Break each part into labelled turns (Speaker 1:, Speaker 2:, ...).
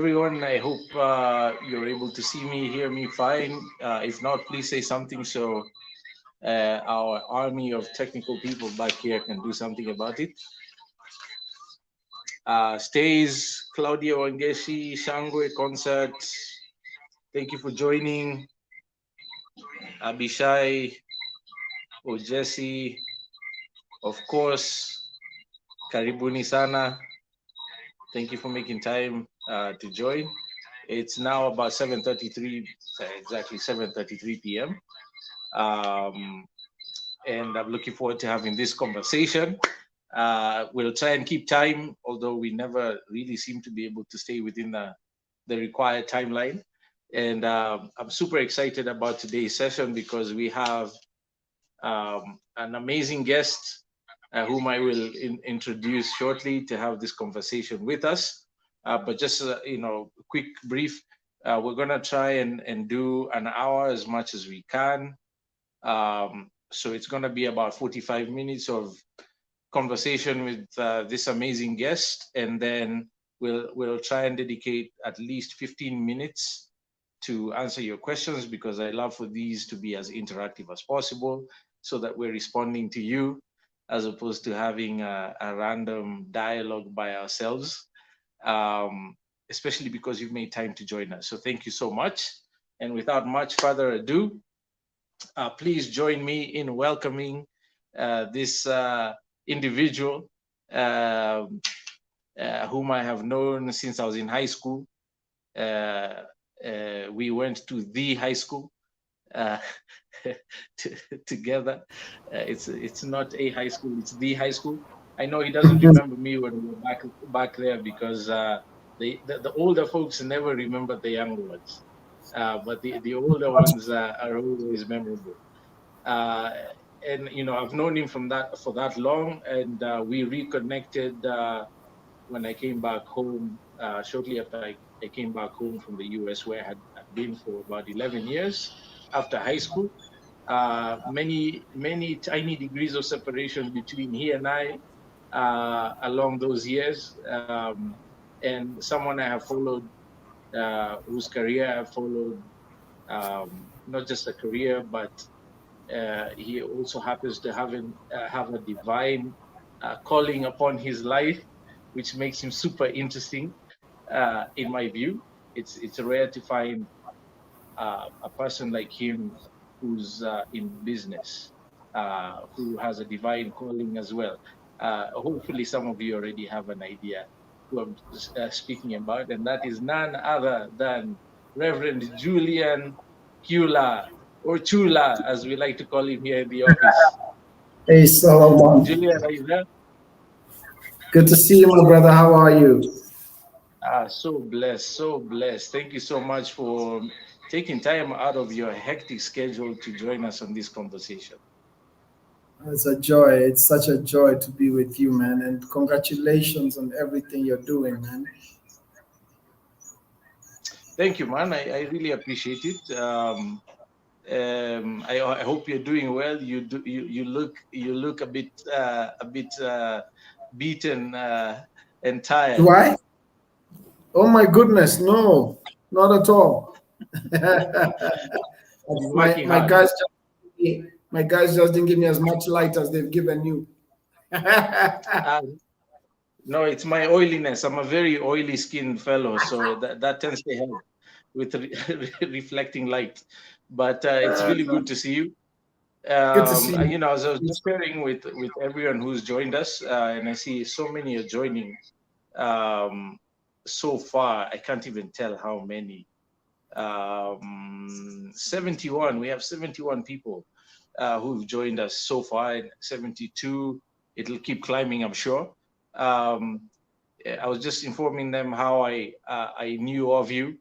Speaker 1: everyone. I hope you're able to see me, hear me fine. If not, please say something so our army of technical people back here can do something about it. Stays, Claudia Wangeshi, Shangwe Concert. Thank you for joining. Abishai, Ojesi, of course, Karibuni Sana. Thank you for making time to join. It's now about 7:33, exactly 7:33 p.m. And I'm looking forward to having this conversation. We'll try and keep time, although we never really seem to be able to stay within the required timeline. And I'm super excited about today's session because we have an amazing guest whom I will introduce shortly to have this conversation with us. But just, quick brief, we're gonna try and do an hour as much as we can. So it's gonna be about 45 minutes of conversation with this amazing guest, and then we'll try and dedicate at least 15 minutes to answer your questions, because I love for these to be as interactive as possible so that we're responding to you as opposed to having a random dialogue by ourselves, especially because you've made time to join us. So thank you so much. And without much further ado, please join me in welcoming this individual whom I have known since I was in high school. We went to the high school together. It's not a high school, it's the high school. I know he doesn't remember me when we were back there, because the older folks never remember the younger ones. But the older ones are always memorable. And I've known him for that long, and we reconnected when I came back home shortly after I came back home from the US, where I had been for about 11 years after high school. Many tiny degrees of separation between he and I along those years, and someone I have followed, whose career I have followed, not just a career, but he also happens to have a divine calling upon his life, which makes him super interesting. In my view, it's rare to find a person like him who's in business, who has a divine calling as well. Hopefully, some of you already have an idea who I'm speaking about, and that is none other than Reverend Julian Kyula, or Chula, as we like to call him here in the office.
Speaker 2: Hey, Solomon.
Speaker 1: Julian, are you there?
Speaker 2: Good to see you, my brother. How are you?
Speaker 1: So blessed, so blessed. Thank you so much for taking time out of your hectic schedule to join us on this conversation.
Speaker 2: It's a joy. It's such a joy to be with you, man. And congratulations on everything you're doing, man.
Speaker 1: Thank you, man. I really appreciate it. I hope you're doing well. You look a bit beaten and tired.
Speaker 2: Do I? Oh my goodness, no, not at all. my guys just didn't give me as much light as they've given you.
Speaker 1: No, it's my oiliness. I'm a very oily skinned fellow, so that tends to help with reflecting light. But it's really good to see you.
Speaker 2: Good to see you.
Speaker 1: As I was just sharing with everyone who's joined us, and I see so many are joining. So far, I can't even tell how many. 71. We have 71 people who've joined us so far. 72. It'll keep climbing, I'm sure. I was just informing them how I knew of you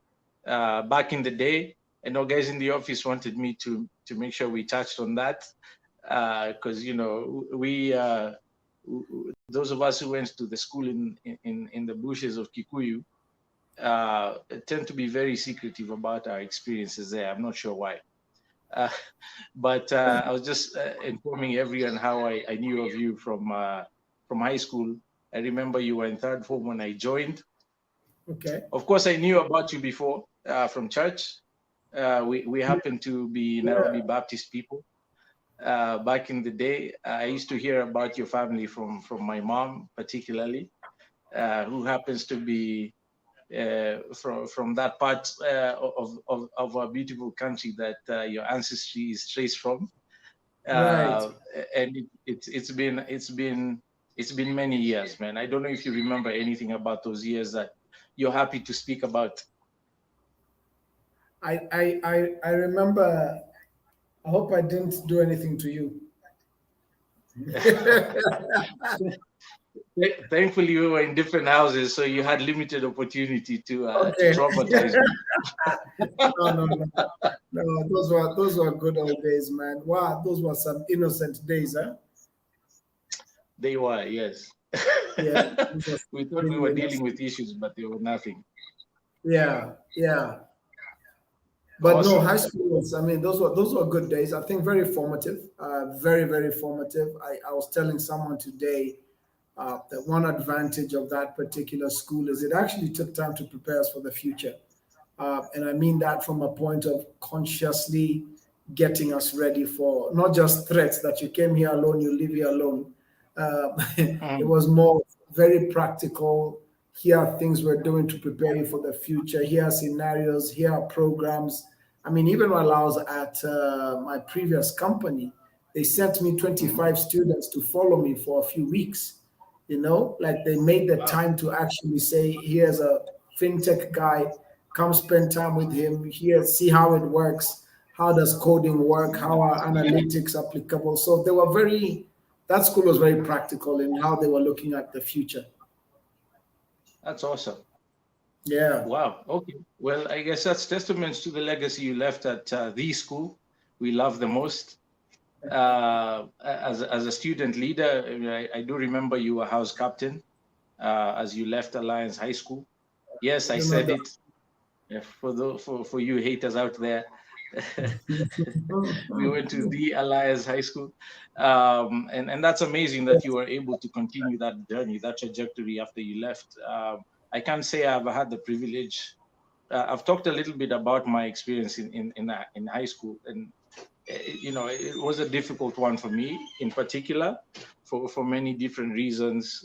Speaker 1: back in the day. I know guys in the office wanted me to make sure we touched on that, because we those of us who went to the school in the bushes of Kikuyu tend to be very secretive about our experiences there. I'm not sure why. But I was just informing everyone how I knew of you from high school. I remember you were in third form when I joined,
Speaker 2: Okay.
Speaker 1: Of course, I knew about you before from church. We happen to be
Speaker 2: Yeah.
Speaker 1: Nairobi Baptist people. Back in the day, I used to hear about your family from my mom, particularly, who happens to be from that part of our beautiful country that your ancestry is traced from.
Speaker 2: Right.
Speaker 1: uh, and it's been many years, man. I don't know if you remember anything about those years that you're happy to speak about.
Speaker 2: I remember. I hope I didn't do anything to you.
Speaker 1: Thankfully, we were in different houses, so you had limited opportunity to
Speaker 2: Okay.
Speaker 1: traumatize me.
Speaker 2: No, no, no, no. Those were good old days, man. Wow, those were some innocent days, huh?
Speaker 1: They were, yes.
Speaker 2: Yeah, those were
Speaker 1: We thought we
Speaker 2: really
Speaker 1: were dealing
Speaker 2: innocent.
Speaker 1: with issues, but they were nothing.
Speaker 2: Yeah, yeah. But no,
Speaker 1: Awesome.
Speaker 2: high school was. I mean, those were good days. I think very formative. Very very formative. I was telling someone today that one advantage of that particular school is it actually took time to prepare us for the future. And I mean that from a point of consciously getting us ready for not just threats that you came here alone, you live here alone. It
Speaker 1: Mm,
Speaker 2: was more very practical. Here are things we're doing to prepare you for the future. Here are scenarios. Here are programs. I mean, even while I was at my previous company, they sent me
Speaker 1: mhm.
Speaker 2: 25 students to follow me for a few weeks. Like they made the
Speaker 1: Wow,
Speaker 2: time to actually say, here's a fintech guy, come spend time with him here, see how it works, how does coding work, how
Speaker 1: man,
Speaker 2: are analytics applicable. So they were that school was very practical in how they were looking at the future.
Speaker 1: that's awesome.
Speaker 2: Yeah.
Speaker 1: Wow. Okay. Well, I guess that's testaments to the legacy you left at the school we love the most. As a student leader, I, mean, I do remember you were house captain as you left Alliance High School. Yes, I
Speaker 2: You know
Speaker 1: said
Speaker 2: the
Speaker 1: it. For you haters out there, we went to the Alliance High School, and that's amazing that you were able to continue that journey, that trajectory after you left. I can't say I've had the privilege. I've talked a little bit about my experience in high school, and it was a difficult one for me in particular, for many different reasons.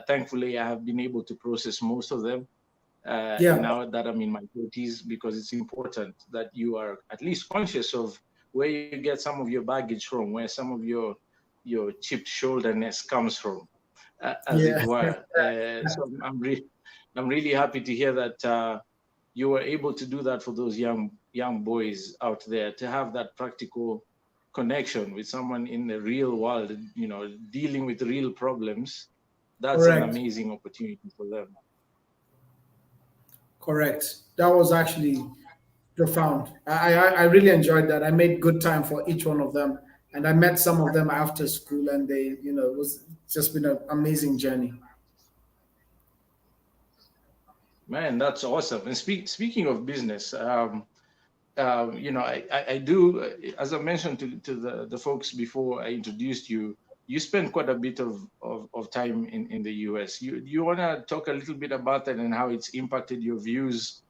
Speaker 1: Thankfully, I have been able to process most of them
Speaker 2: yeah.
Speaker 1: now that I'm in my 30s, because it's important that you are at least conscious of where you get some of your baggage from, where some of your chipped shoulderness comes from, as it
Speaker 2: Yeah.
Speaker 1: were. So I'm really happy to hear that you were able to do that for those young boys out there, to have that practical connection with someone in the real world, dealing with real problems. That's an
Speaker 2: Correct.
Speaker 1: amazing opportunity for them.
Speaker 2: Correct. That was actually profound. I really enjoyed that. I made good time for each one of them, and I met some of them after school, and it was just been an amazing journey.
Speaker 1: Man, that's awesome. And speaking of business, I do, as I mentioned to the folks before I introduced you, you spend quite a bit of time in the US. You want to talk a little bit about that and how it's impacted your views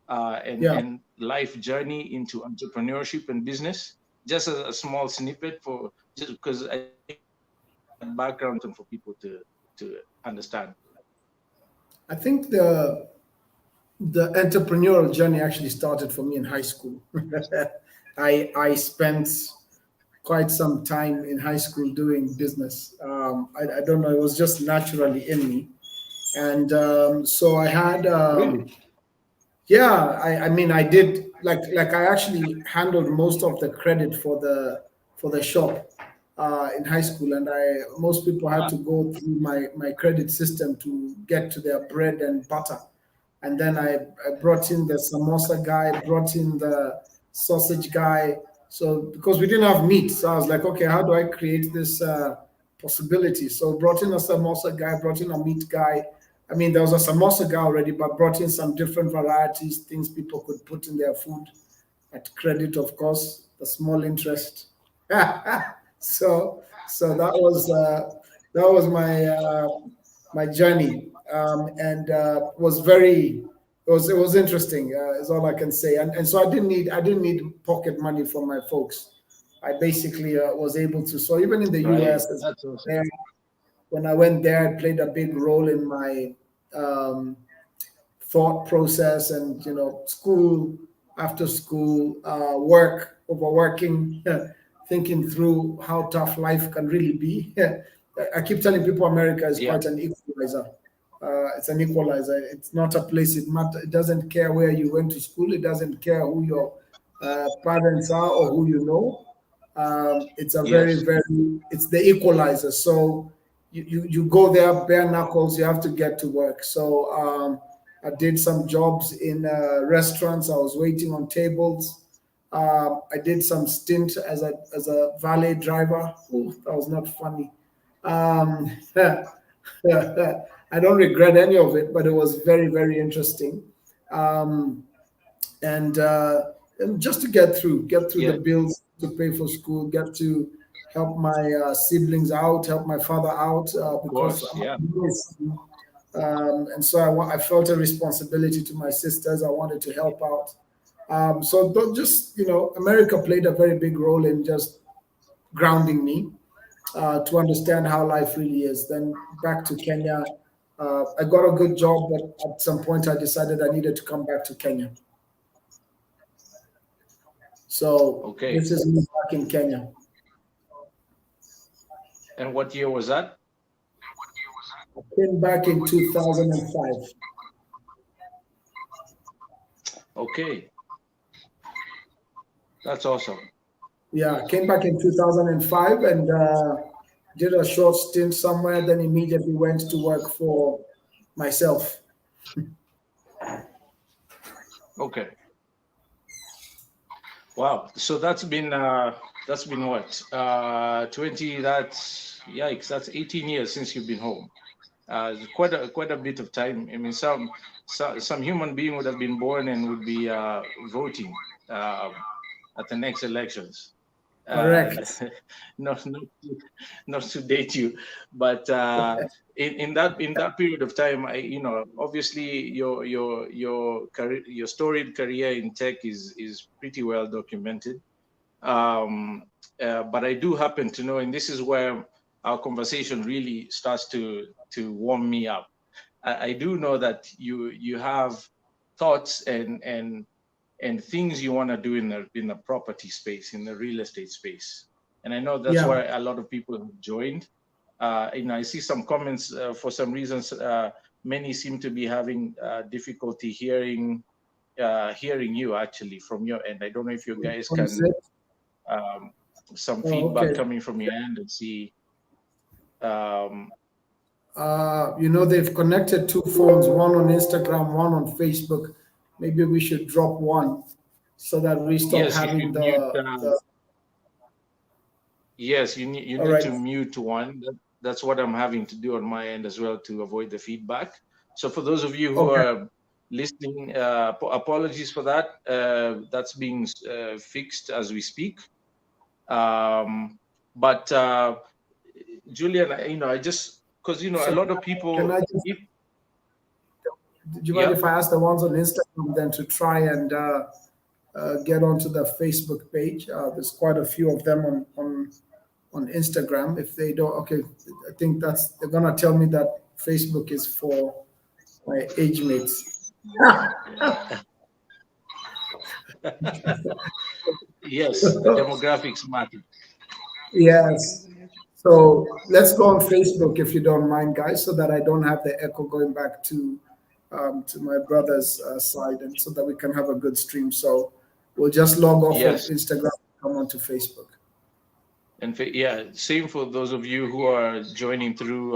Speaker 2: Yeah,
Speaker 1: and life journey into entrepreneurship and business? Just a small snippet, for just because I think that background and for people to understand.
Speaker 2: I think the entrepreneurial journey actually started for me in high school. I spent quite some time in high school doing business. I don't know, it was just naturally in me, and so I had.
Speaker 1: Really?
Speaker 2: Yeah, I mean, I did like I actually handled most of the credit for the shop in high school, and I most people had
Speaker 1: Wow.
Speaker 2: to go through my credit system to get to their bread and butter, and then I brought in the samosa guy, brought in the sausage guy. So because we didn't have meat, so I was like, okay, how do I create this possibility? So brought in a samosa guy, brought in a meat guy. I mean, there was a samosa guy already, but brought in some different varieties, things people could put in their food at credit, of course, the small interest. So that was my my journey. and was very it was interesting. Is all I can say. And so I didn't need pocket money from my folks. I basically was able to. So even in the
Speaker 1: Right.
Speaker 2: U.S.
Speaker 1: That's awesome.
Speaker 2: there, when I went there, it played a big role in my thought process, and school, after school, work, overworking, thinking through how tough life can really be. I keep telling people America is
Speaker 1: Yeah.
Speaker 2: quite an equalizer. It's an equalizer. It's not a place. It doesn't care where you went to school. It doesn't care who your parents are or who you know. It's a very,
Speaker 1: Yes.
Speaker 2: very. It's the equalizer. So you go there bare knuckles. You have to get to work. So I did some jobs in restaurants. I was waiting on tables. I did some stint as a valet driver. Ooh, that was not funny. Um, I don't regret any of it, but it was very, very interesting. Um, and just to get through the
Speaker 1: Yeah.
Speaker 2: bills, to pay for school, get to help my siblings out, help my father out,
Speaker 1: Of
Speaker 2: because
Speaker 1: course.
Speaker 2: I'm
Speaker 1: Yeah.
Speaker 2: the youngest. And so I felt a responsibility to my sisters. I wanted to help out. So just America played a very big role in just grounding me, to understand how life really is. Then back to Kenya. I got a good job, but at some point I decided I needed to come back to Kenya. So
Speaker 1: Okay.
Speaker 2: this is me back in Kenya.
Speaker 1: And what year was that?
Speaker 2: I came back in 2005.
Speaker 1: Okay. That's awesome.
Speaker 2: Yeah, I came back in 2005 and did a short stint somewhere, then immediately went to work for myself.
Speaker 1: Okay. Wow. So that's been what? 20, that's yikes, that's 18 years since you've been home. Quite a bit of time. I mean, some human being would have been born and would be voting uh, at the next elections. Uh,
Speaker 2: Correct.
Speaker 1: not to date you, but in that period of time, obviously your storied career in tech is pretty well documented. Um, but I do happen to know, and this is where our conversation really starts to warm me up. I do know that you have thoughts and things you want to do in the property space, in the real estate space, and I know that's
Speaker 2: Yeah.
Speaker 1: why a lot of people have joined. I see some comments, for some reasons. Many seem to be having difficulty hearing you actually from your end. I don't know if you guys
Speaker 2: On
Speaker 1: can
Speaker 2: set.
Speaker 1: um, some
Speaker 2: Oh,
Speaker 1: feedback
Speaker 2: okay.
Speaker 1: coming from your end and see. Um,
Speaker 2: They've connected two phones, one on Instagram, one on Facebook. Maybe we should drop one so that we stop
Speaker 1: yes, you
Speaker 2: having
Speaker 1: should mute.
Speaker 2: the.
Speaker 1: Yes, you
Speaker 2: All
Speaker 1: need
Speaker 2: right.
Speaker 1: to mute one. That's what I'm having to do on my end as well to avoid the feedback. So for those of you who
Speaker 2: Okay.
Speaker 1: are listening, apologies for that. That's being fixed as we speak. Um, but Julian, I just because a
Speaker 2: So
Speaker 1: lot of
Speaker 2: can
Speaker 1: people.
Speaker 2: I just,
Speaker 1: If,
Speaker 2: do you mind
Speaker 1: yeah.
Speaker 2: if I ask the ones on Instagram then to try and get onto the Facebook page? There's quite a few of them on Instagram. If they don't, okay, I think they're gonna tell me that Facebook is for my age mates.
Speaker 1: Yes, the demographics matter.
Speaker 2: Yes. So let's go on Facebook if you don't mind, guys, so that I don't have the echo going back to my brother's side, and so that we can have a good stream. So we'll just log off of
Speaker 1: Yes.
Speaker 2: Instagram, come onto Facebook.
Speaker 1: And yeah, same for those of you who are joining through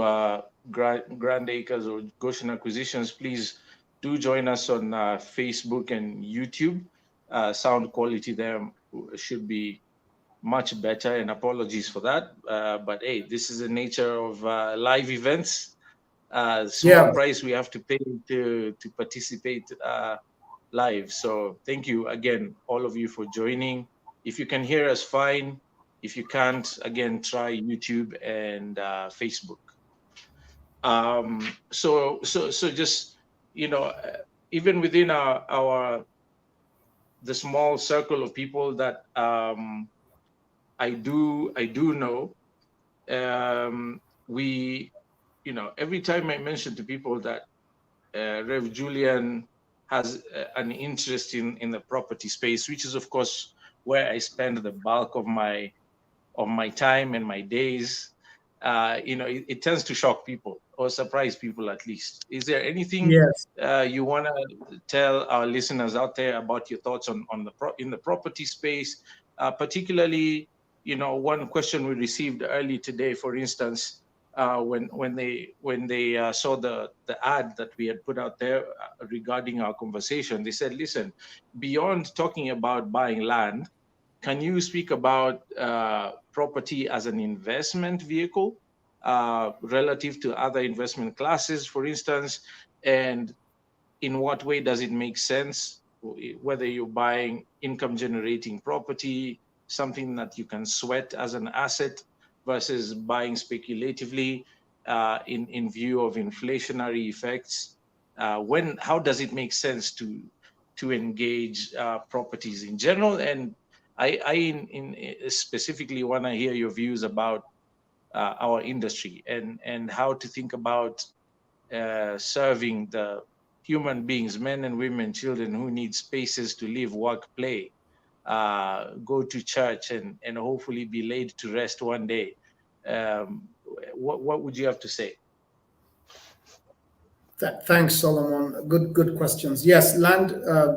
Speaker 1: Grand Acres or Goshen Acquisitions. Please do join us on Facebook and YouTube. Sound quality there should be much better, and apologies for that. But hey, this is the nature of live events. Small
Speaker 2: Yeah.
Speaker 1: price we have to pay to participate live. So thank you again, all of you, for joining. If you can hear us, fine. If you can't, again, try YouTube and Facebook. So just, you know, even within our the small circle of people that I do know, we, you know, every time I mention to people that Rev Julian has an interest in the property space, which is of course where I spend the bulk of my time and my days. You know, it tends to shock people or surprise people at least. Is there anything
Speaker 2: Yes.
Speaker 1: you want to tell our listeners out there about your thoughts on in the property space, particularly? You know, one question we received early today, for instance, when they saw the ad that we had put out there regarding our conversation, they said, "Listen, beyond talking about buying land, can you speak about property as an investment vehicle relative to other investment classes, for instance? And in what way does it make sense, whether you're buying income generating property, something that you can sweat as an asset, versus buying speculatively in view of inflationary effects? How does it make sense to engage properties in general? And I specifically want to hear your views about our industry and how to think about serving the human beings, men and women, children who need spaces to live, work, play, go to church, and hopefully be laid to rest one day. What would you have to say?
Speaker 2: Thanks, Solomon. Good questions. Yes, land,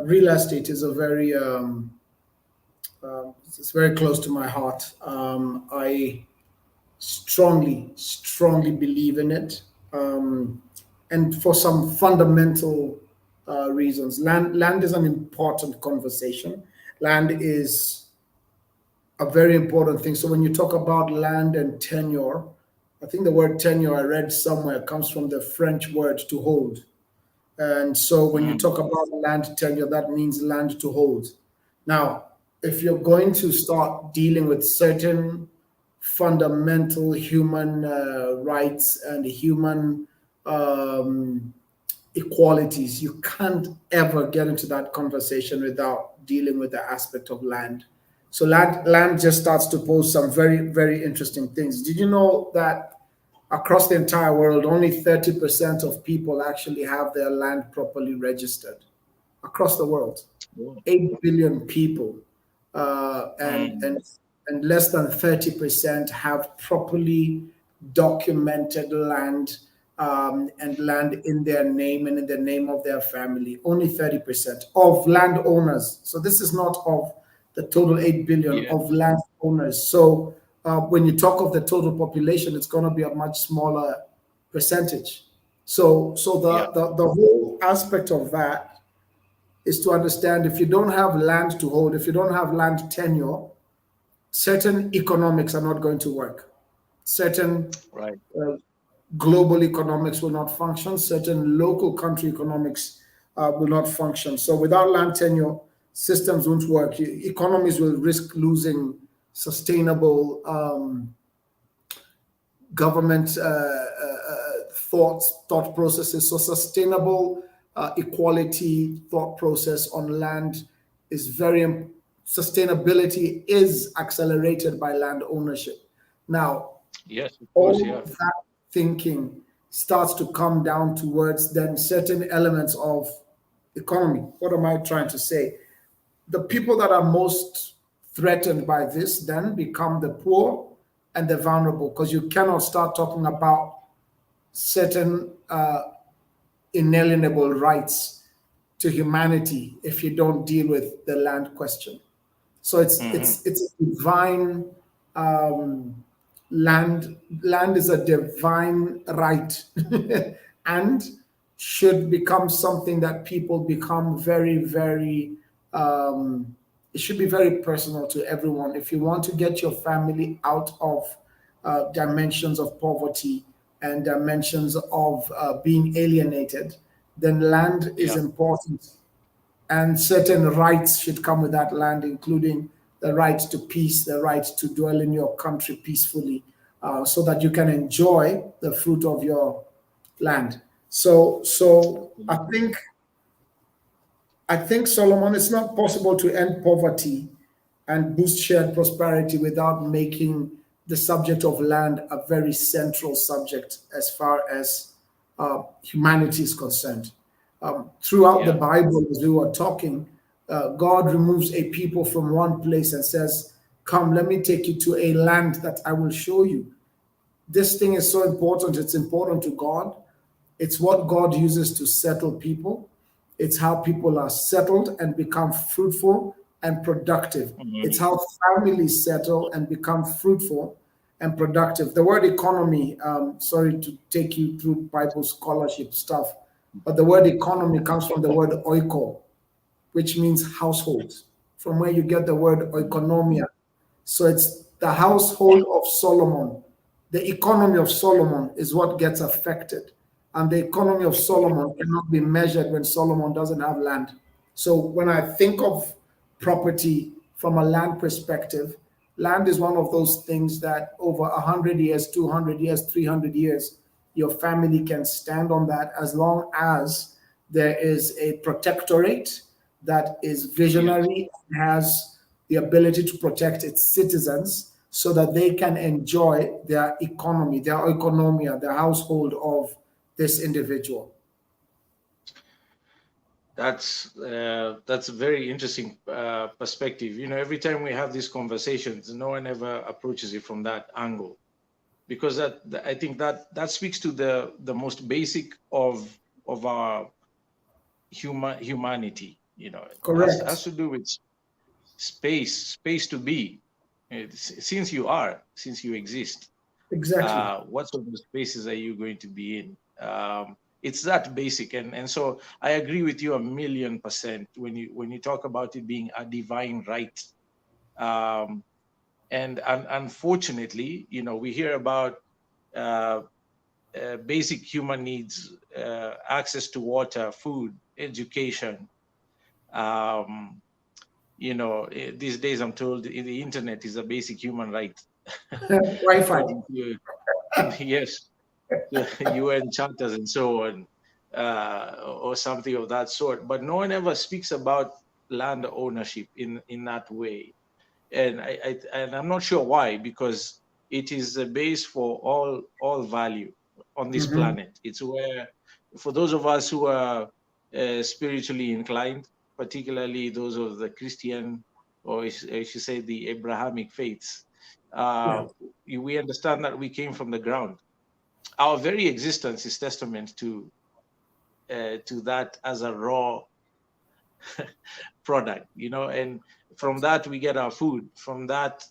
Speaker 2: real estate is a very it's very close to my heart. I strongly believe in it, and for some fundamental reasons. Land is an important conversation. Land is a very important thing. So when you talk about land and tenure, I think the word tenure I read somewhere comes from the French word to hold. And so when you
Speaker 1: Mm,
Speaker 2: talk about land tenure, that means land to hold. Now, if you're going to start dealing with certain fundamental human rights and human um, equalities, you can't ever get into that conversation without dealing with the aspect of land. So land just starts to pose some very interesting things. Did you know that across the entire world, only 30% of people actually have their land properly registered across the world?
Speaker 1: oh,
Speaker 2: 8 billion people, and
Speaker 1: mm,
Speaker 2: and less than 30% have properly documented land, and land in their name and in the name of their family. Only 30% of landowners. So this is not of the total 8 billion
Speaker 1: yeah,
Speaker 2: of landowners. So when you talk of the total population, it's going to be a much smaller percentage. So
Speaker 1: yeah,
Speaker 2: the whole aspect of that is to understand, if you don't have land to hold, if you don't have land tenure, certain economics are not going to work. Certain
Speaker 1: right,
Speaker 2: uh, global economics will not function. Certain local country economics will not function. So without land tenure, systems won't work. Economies will risk losing sustainable government thought processes. So sustainable equality thought process on land is very sustainability is accelerated by land ownership. Now,
Speaker 1: yes, of course,
Speaker 2: all
Speaker 1: yeah,
Speaker 2: that thinking starts to come down towards then certain elements of economy. What am I trying to say? The people that are most threatened by this then become the poor and the vulnerable, because you cannot start talking about certain inalienable rights to humanity if you don't deal with the land question. So
Speaker 1: hmm,
Speaker 2: it's a divine um, land. Land is a divine right, and should become something that people become very. Um, it should be very personal to everyone. If you want to get your family out of dimensions of poverty and dimensions of being alienated, then land is
Speaker 1: yeah,
Speaker 2: important, and certain rights should come with that land, including the right to peace, the right to dwell in your country peacefully, so that you can enjoy the fruit of your land. So I think Solomon, it's not possible to end poverty and boost shared prosperity without making the subject of land a very central subject as far as humanity is concerned. Throughout the
Speaker 1: Yeah.
Speaker 2: Bible, as we were talking, God removes a people from one place and says, "Come, let me take you to a land that I will show you." This thing is so important. It's important to God. It's what God uses to settle people. It's how people are settled and become fruitful and productive. It's
Speaker 1: Mhm.
Speaker 2: how families settle and become fruitful and productive. The word economy, sorry to take you through Bible scholarship stuff, but the word economy comes from the word oiko, which means household, from where you get the word oikonomia. So it's the household of Solomon. The economy of Solomon is what gets affected. And the economy of Solomon cannot be measured when Solomon doesn't have land. So when I think of property from a land perspective, land is one of those things that over 100 years, 200 years, 300 years, your family can stand on that as long as there is a protectorate that is
Speaker 1: Yes.
Speaker 2: visionary and has the ability to protect its citizens so that they can enjoy their economy, their economia, their household of this individual.
Speaker 1: That's a very interesting perspective. Every time we have these conversations, no one ever approaches it from that angle, because I think that speaks to the most basic of our humanity. Has
Speaker 2: Correct.
Speaker 1: to do with space to be. Since you exist,
Speaker 2: Exactly.
Speaker 1: what sort of spaces are you going to be in? It's that basic, and so I agree with you 1,000,000% when you talk about it being a divine right. um, and unfortunately, we hear about uh, basic human needs, access to water, food, education. um, these days I'm told the internet is a basic human right,
Speaker 2: Wi-Fi.
Speaker 1: according to yes, the UN charters and so on, or something of that sort. But no one ever speaks about land ownership in that way, and I'm not sure why, because it is the base for all value on this
Speaker 2: Mhm.
Speaker 1: planet. It's where, for those of us who are spiritually inclined, particularly those of the Christian, or I should say the Abrahamic faiths,
Speaker 2: Yeah.
Speaker 1: uh, we understand that we came from the ground. Our very existence is testament to that as a raw product, and from that we get our food. From that,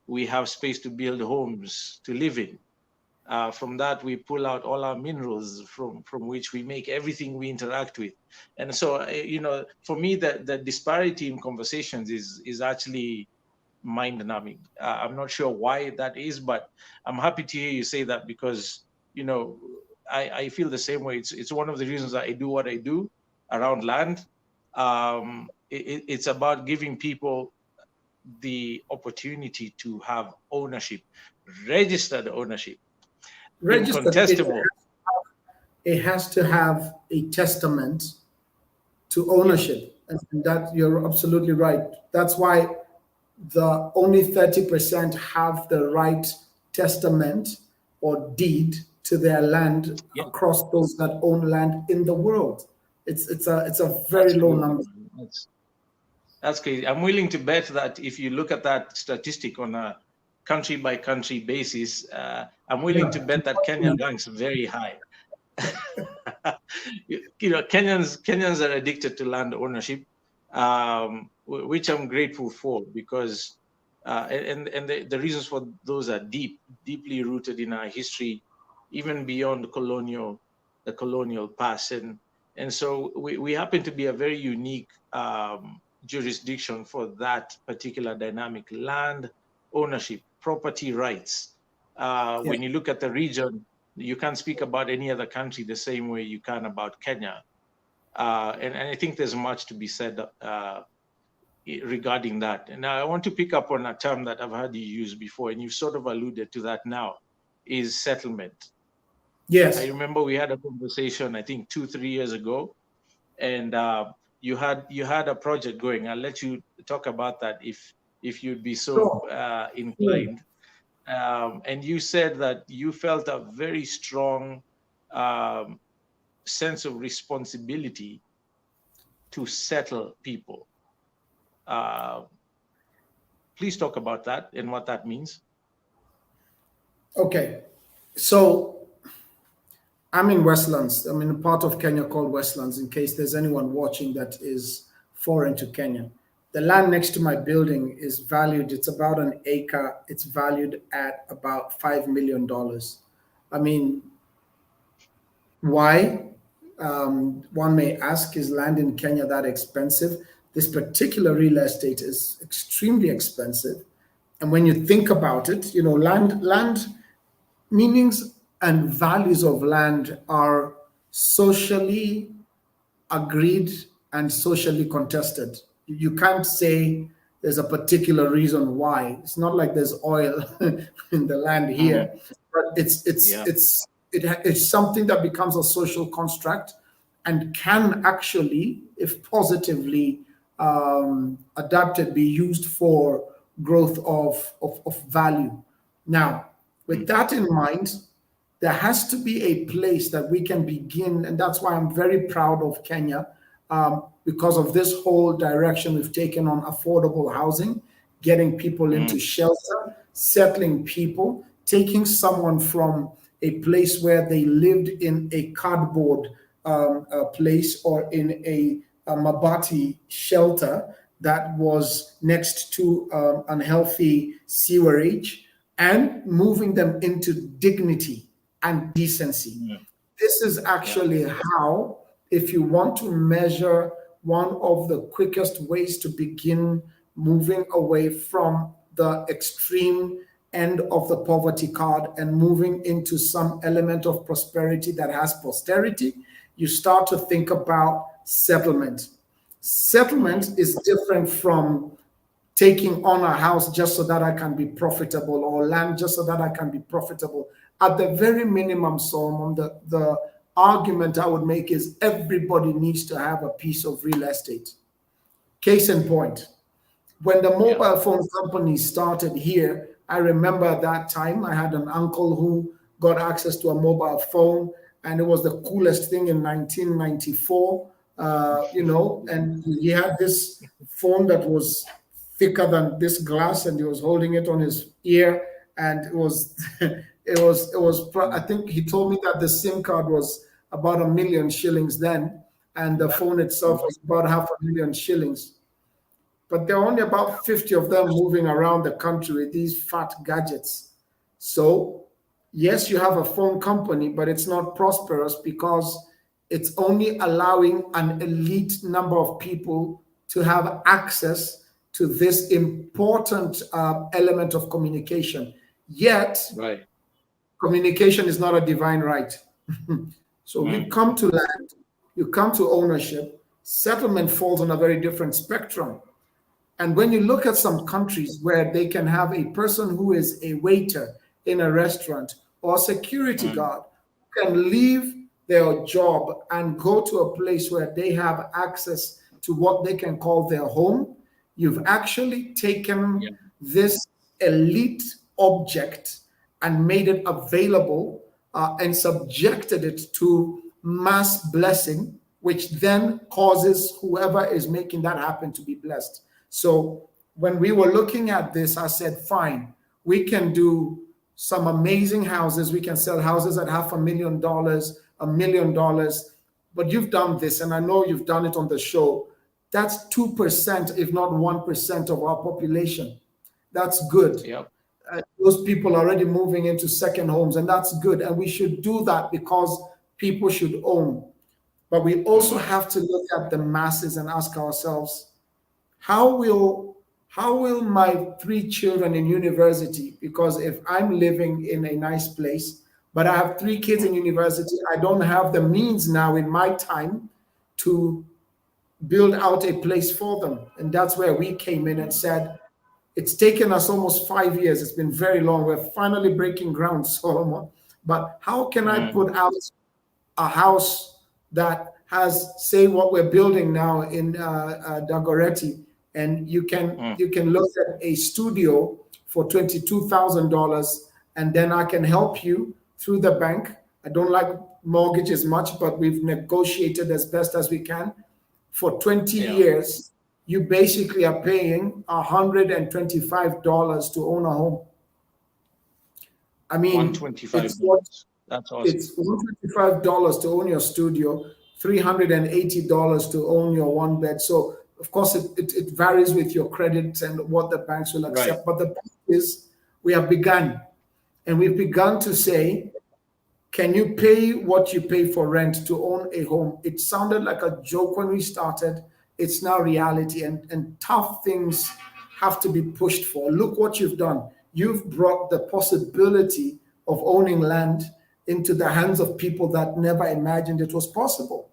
Speaker 1: we have space to build homes to live in. From that, we pull out all our minerals from which we make everything we interact with. And so, for me, the disparity in conversations is actually mind numbing. I'm not sure why that is, but I'm happy to hear you say that, because you know I feel the same way. It's one of the reasons that I do what I do around land. It's about giving people the opportunity to have ownership, registered ownership,
Speaker 2: Registered.
Speaker 1: incontestable.
Speaker 2: It has to have a testament to
Speaker 1: Yeah.
Speaker 2: ownership, and that you're absolutely right. That's why the only 30% have the right testament or deed to their land
Speaker 1: Yeah,
Speaker 2: across those that own land in the world. It's a very
Speaker 1: that's
Speaker 2: low
Speaker 1: crazy,
Speaker 2: number.
Speaker 1: man. That's crazy. I'm willing to bet that if you look at that statistic on a country by country basis, I'm willing to
Speaker 2: Yeah.
Speaker 1: bet that Kenya ranks very high. Kenyans are addicted to land ownership, which I'm grateful for, because and the reasons for those are deeply rooted in our history, even beyond the colonial past. And so we happen to be a very unique jurisdiction for that particular dynamic: land ownership, property rights.
Speaker 2: Yeah.
Speaker 1: When you look at the region, you can't speak about any other country the same way you can about Kenya. And I think there's much to be said regarding that. And now I want to pick up on a term that I've heard you use before, and you've sort of alluded to that now, is settlement. I
Speaker 2: Yes.
Speaker 1: remember we had a conversation, I think 2, 3 years ago, and you had a project going. I'll let you talk about that if you'd be so
Speaker 2: Sure. Sure.
Speaker 1: inclined. And you said that you felt a very strong um, sense of responsibility to settle people. Uh, please talk about that and what that means.
Speaker 2: Okay. So I'm in Westlands. I'm in a part of Kenya called Westlands, in case there's anyone watching that is foreign to Kenya. The land next to my building is valued, it's about an acre. It's valued at about $5 million. I mean, why? One may ask, is land in Kenya that expensive? This particular real estate is extremely expensive. And when you think about it, land meanings and values of land are socially agreed and socially contested. You can't say there's a particular reason why. It's not like there's oil in the land
Speaker 1: Mm,
Speaker 2: here, but
Speaker 1: yeah.
Speaker 2: it's something that becomes a social construct and can actually, if positively adapted, be used for growth of value. Now, with
Speaker 1: Mm,
Speaker 2: that in mind, there has to be a place that we can begin, and that's why I'm very proud of Kenya, because of this whole direction we've taken on affordable housing, getting people
Speaker 1: mm,
Speaker 2: into shelter, settling people, taking someone from a place where they lived in a cardboard place or in a mabati shelter that was next to unhealthy sewerage, and moving them into dignity and decency.
Speaker 1: mm,
Speaker 2: This is
Speaker 1: yeah.
Speaker 2: actually how, if you want to measure one of the quickest ways to begin moving away from the extreme end of the poverty card and moving into some element of prosperity that has posterity, you start to think about settlement.
Speaker 1: Mm,
Speaker 2: Settlement is different from taking on a house just so that I can be profitable, or land just so that I can be profitable. At the very minimum, Solomon, the argument I would make is everybody needs to have a piece of real estate. Case in point, when the
Speaker 1: yeah.
Speaker 2: mobile phone company started here, I remember at that time I had an uncle who got access to a mobile phone, and it was the coolest thing in 1994. And he had this phone that was thicker than this glass, and he was holding it on his ear, and it was, I think he told me that the SIM card was about 1 million shillings then, and the phone itself was about half a million shillings, but there are only about 50 of them moving around the country with these fat gadgets. So, yes, you have a phone company, but it's not prosperous because it's only allowing an elite number of people to have access to this important element of communication. Yet,
Speaker 1: Right.
Speaker 2: communication is not a divine right. So, you
Speaker 1: Mm,
Speaker 2: come to land, you come to ownership, settlement falls on a very different spectrum. And when you look at some countries where they can have a person who is a waiter in a restaurant or security
Speaker 1: mm,
Speaker 2: guard who can leave their job and go to a place where they have access to what they can call their home, you've actually taken
Speaker 1: yeah.
Speaker 2: this elite object and made it available and subjected it to mass blessing, which then causes whoever is making that happen to be blessed. So when we were looking at this, I said, fine, we can do some amazing houses. We can sell houses at $500,000, $1 million. But you've done this, and I know you've done it on the show. That's 2%, if not 1% of our population. That's good.
Speaker 1: Yep.
Speaker 2: Those people are already moving into second homes, and that's good. And we should do that because people should own. But we also
Speaker 1: Mm,
Speaker 2: have to look at the masses and ask ourselves, how will my 3 children in university, because if I'm living in a nice place but I have 3 kids in university, I don't have the means now in my time to build out a place for them. And that's where we came in and said, it's taken us almost 5 years. It's been very long. We're finally breaking ground, Solomon. But how can I put out a house that has, say, what we're building now in Dagoretti, and you can look at a studio for $22,000, and then I can help you through the bank. I don't like mortgages much, but we've negotiated as best as we can. For 20 years, you basically are paying $125 to own a home. I mean,
Speaker 1: $125. That's awesome.
Speaker 2: It's $125 to own your studio, $380 to own your one bed. So, of course, it varies with your credit and what the banks will accept.
Speaker 1: Right.
Speaker 2: But the point is, we have begun, and we've begun to say, can you pay what you pay for rent to own a home? It sounded like a joke when we started. It's now reality, and tough things have to be pushed for. Look what you've done. You've brought the possibility of owning land into the hands of people that never imagined it was possible.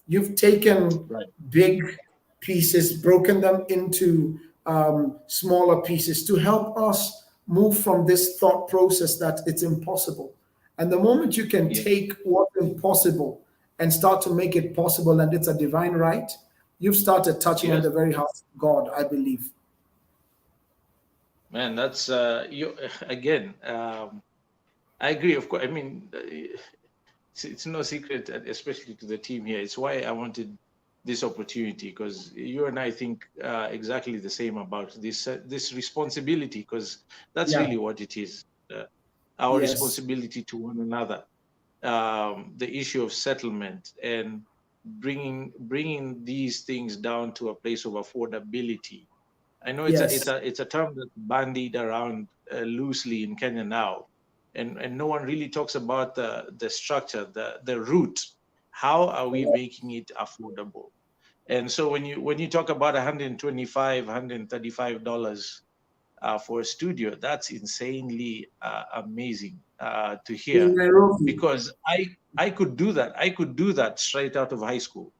Speaker 2: You've taken big pieces, broken them into smaller pieces to help us move from this thought process that it's impossible. And the moment you can take what's impossible and start to make it possible, and it's a divine right, you've started touching on the very heart of God, I believe.
Speaker 1: Man, that's you again. I agree. Of course, I mean, it's no secret, especially to the team here. It's why I wanted this opportunity, because you and I think exactly the same about this responsibility, because that's really what it is. Our responsibility to one another, the issue of settlement, and bringing these things down to a place of affordability. I know it's a term that's bandied around loosely in Kenya now, and no one really talks about the structure, the root. How are we making it affordable? And so when you talk about $125, $135 for a studio, that's insanely amazing to hear, because I could do that. I could do that straight out of high school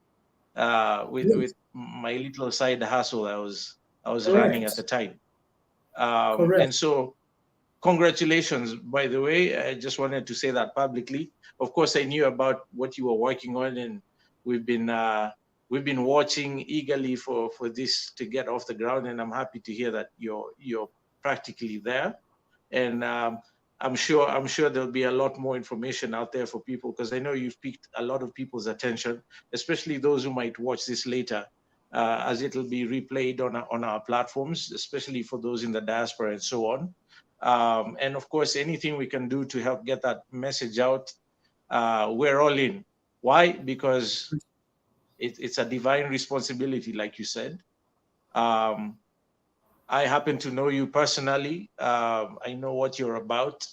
Speaker 1: with my little side hustle I was running at the time. And so congratulations, by the way. I just wanted to say that publicly. Of course, I knew about what you were working on, and we've been watching eagerly for this to get off the ground, and I'm happy to hear that you're practically there. And I'm sure there'll be a lot more information out there for people, because I know you've piqued a lot of people's attention, especially those who might watch this later, as it'll be replayed on our platforms, especially for those in the diaspora and so on. And of course, anything we can do to help get that message out, we're all in. Why? Because it's a divine responsibility, like you said. I happen to know you personally. I know what you're about,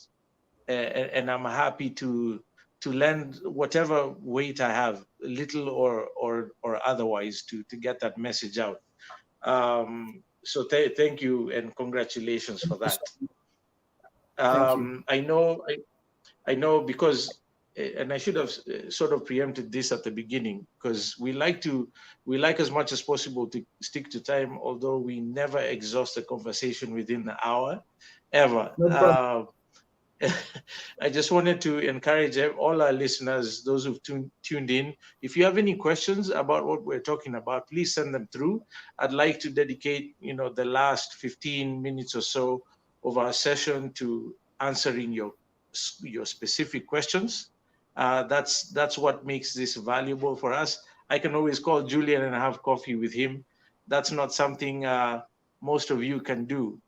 Speaker 1: and I'm happy to lend whatever weight I have, little or otherwise, to get that message out. So thank you and congratulations for that. I know because, and I should have sort of preempted this at the beginning, because we like as much as possible to stick to time, although we never exhaust a conversation within the hour, ever. I just wanted to encourage all our listeners, those who've tuned in. If you have any questions about what we're talking about, please send them through. I'd like to dedicate, the last 15 minutes or so of our session to answering your specific questions. That's what makes this valuable for us. I can always call Julian and have coffee with him. That's not something most of you can do.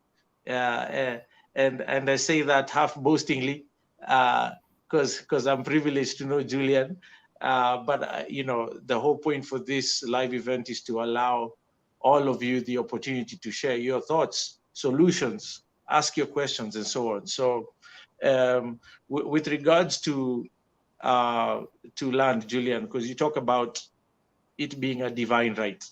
Speaker 1: And I say that half boastingly, because I'm privileged to know Julian. But the whole point for this live event is to allow all of you the opportunity to share your thoughts, solutions, ask your questions, and so on. So with regards to land, Julian, because you talk about it being a divine right.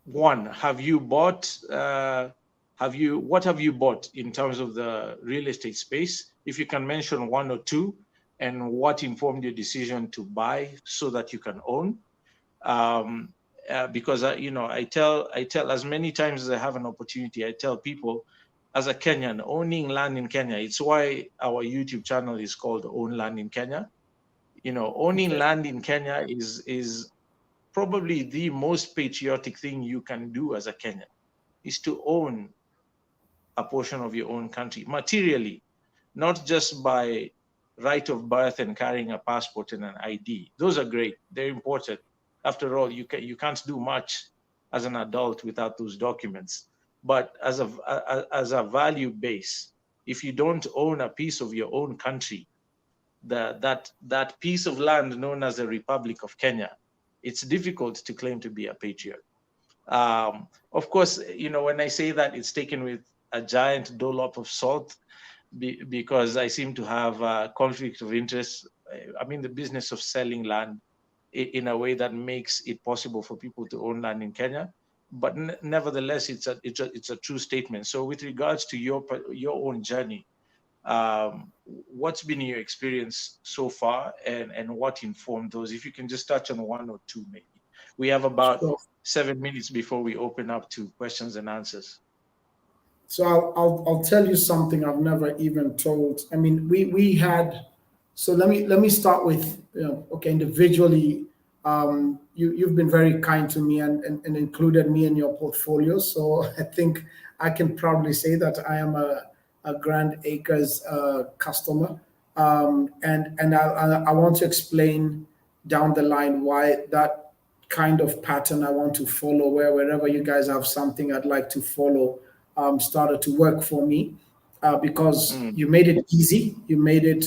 Speaker 1: One, have you bought? What have you bought in terms of the real estate space? If you can mention one or two, and what informed your decision to buy so that you can own? Because I tell as many times as I have an opportunity, I tell people, as a Kenyan, owning land in Kenya, it's why our YouTube channel is called Own Land in Kenya. Owning
Speaker 2: Okay.
Speaker 1: land in Kenya is probably the most patriotic thing you can do as a Kenyan, is to own a portion of your own country materially, not just by right of birth and carrying a passport and an ID. Those are great. They're important. After all, you can't do much as an adult without those documents. But as a value base, if you don't own a piece of your own country, that piece of land known as the Republic of Kenya, it's difficult to claim to be a patriot. Of course, when I say that, it's taken with a giant dollop of salt, because I seem to have a conflict of interest. I'm in the business of selling land in a way that makes it possible for people to own land in Kenya. But nevertheless, it's a true statement. So, with regards to your own journey, what's been your experience so far, and what informed those? If you can just touch on one or two, maybe. We have about
Speaker 2: So,
Speaker 1: 7 minutes before we open up to questions and answers.
Speaker 2: so I'll tell you something I've never even told. I mean, we had. So let me start with, okay, individually. You've been very kind to me and included me in your portfolio. So I think I can proudly say that I am a Grand Acres customer. And I want to explain down the line why that kind of pattern I want to follow, where wherever you guys have something I'd like to follow, started to work for me, because
Speaker 1: Mm,
Speaker 2: you made it easy. You made it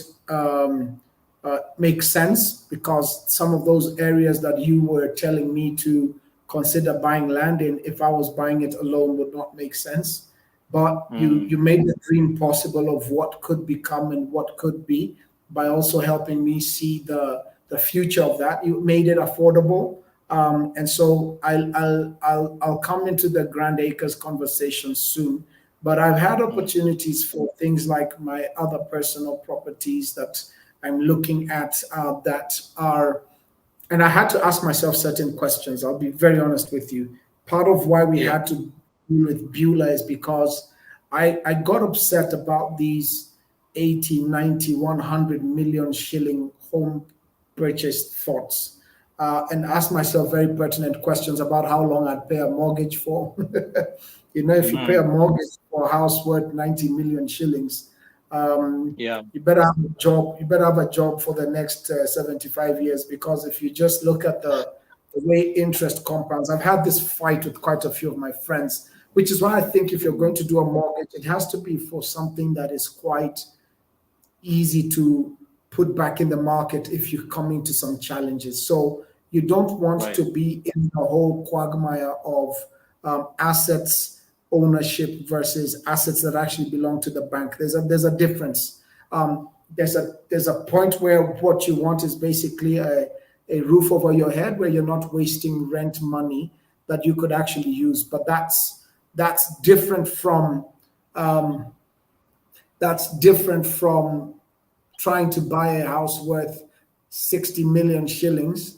Speaker 2: make sense, because some of those areas that you were telling me to consider buying land in, if I was buying it alone, would not make sense. But
Speaker 1: mm,
Speaker 2: you made the dream possible of what could become and what could be, by also helping me see the future of that. You made it affordable. And so I'll come into the Grand Acres conversation soon. But I've had
Speaker 1: mm,
Speaker 2: opportunities for things like my other personal properties that I'm looking at, that are, and I had to ask myself certain questions. I'll be very honest with you. Part of why we
Speaker 1: yeah.
Speaker 2: had to deal with Beulah is because I got upset about these 80, 90, 100 million shilling home purchase thoughts, and asked myself very pertinent questions about how long I'd pay a mortgage for. If you pay a
Speaker 1: Mm,
Speaker 2: mortgage for a house worth 90 million shillings,
Speaker 1: yeah.
Speaker 2: you better have a job. You better have a job for the next 75 years, because if you just look at the way interest compounds, I've had this fight with quite a few of my friends, which is why I think if you're going to do a mortgage, it has to be for something that is quite easy to put back in the market if you come into some challenges. So you don't want
Speaker 1: Right.
Speaker 2: to be in the whole quagmire of assets ownership versus assets that actually belong to the bank. There's a difference. There's a point where what you want is basically a roof over your head, where you're not wasting rent money that you could actually use. But that's different from um, trying to buy a house worth 60 million shillings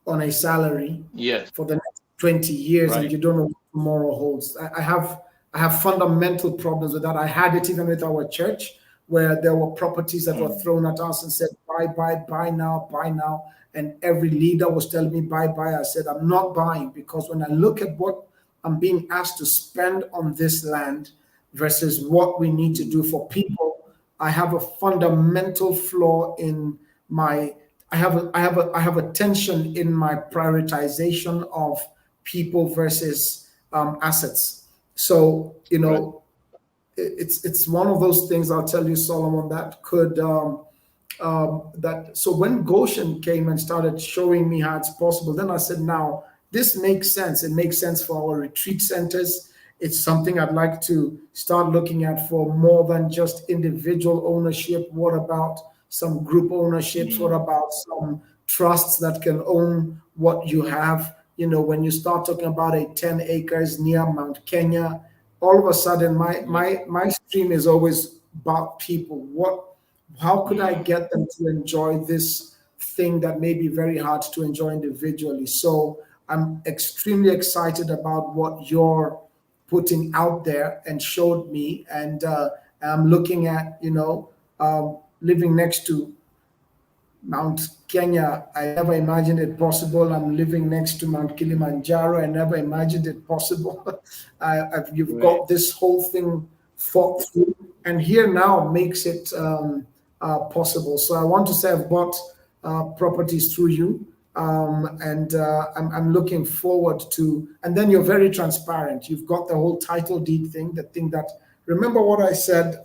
Speaker 2: on a salary
Speaker 1: Yes.
Speaker 2: for the next 20 years, and
Speaker 1: Right.
Speaker 2: you don't know what tomorrow holds. I have fundamental problems with that. I had it even with our church, where there were properties that were
Speaker 1: Mm,
Speaker 2: thrown at us and said, buy, buy, buy now, buy now. And every leader was telling me, buy, buy. I said, I'm not buying, because when I look at what I'm being asked to spend on this land versus what we need to
Speaker 1: mm,
Speaker 2: do for people, I have a fundamental flaw in my. I have a tension in my prioritization of people versus assets. So
Speaker 1: right.
Speaker 2: it's one of those things. I'll tell you, Solomon, that could that. So when Goshen came and started showing me how it's possible, then I said, now this makes sense. It makes sense for our retreat centers. It's something I'd like to start looking at for more than just individual ownership. What about some group ownerships? What
Speaker 1: Mm,
Speaker 2: about some trusts that can own what you have? When you start talking about a 10 acres near Mount Kenya, all of a sudden my
Speaker 1: yeah.
Speaker 2: my my stream is always about people. How could I
Speaker 1: Mm,
Speaker 2: get them to enjoy this thing that may be very hard to enjoy individually? So I'm extremely excited about what your putting out there and showed me. And I'm looking at, living next to Mount Kenya. I never imagined it possible. I'm living next to Mount Kilimanjaro. I never imagined it possible. You've
Speaker 1: Right.
Speaker 2: got this whole thing thought through, and here now makes it possible. So I want to say I've bought properties through you, and I'm looking forward to. And then you're very transparent. You've got the whole title deed thing, the thing that. Remember what I said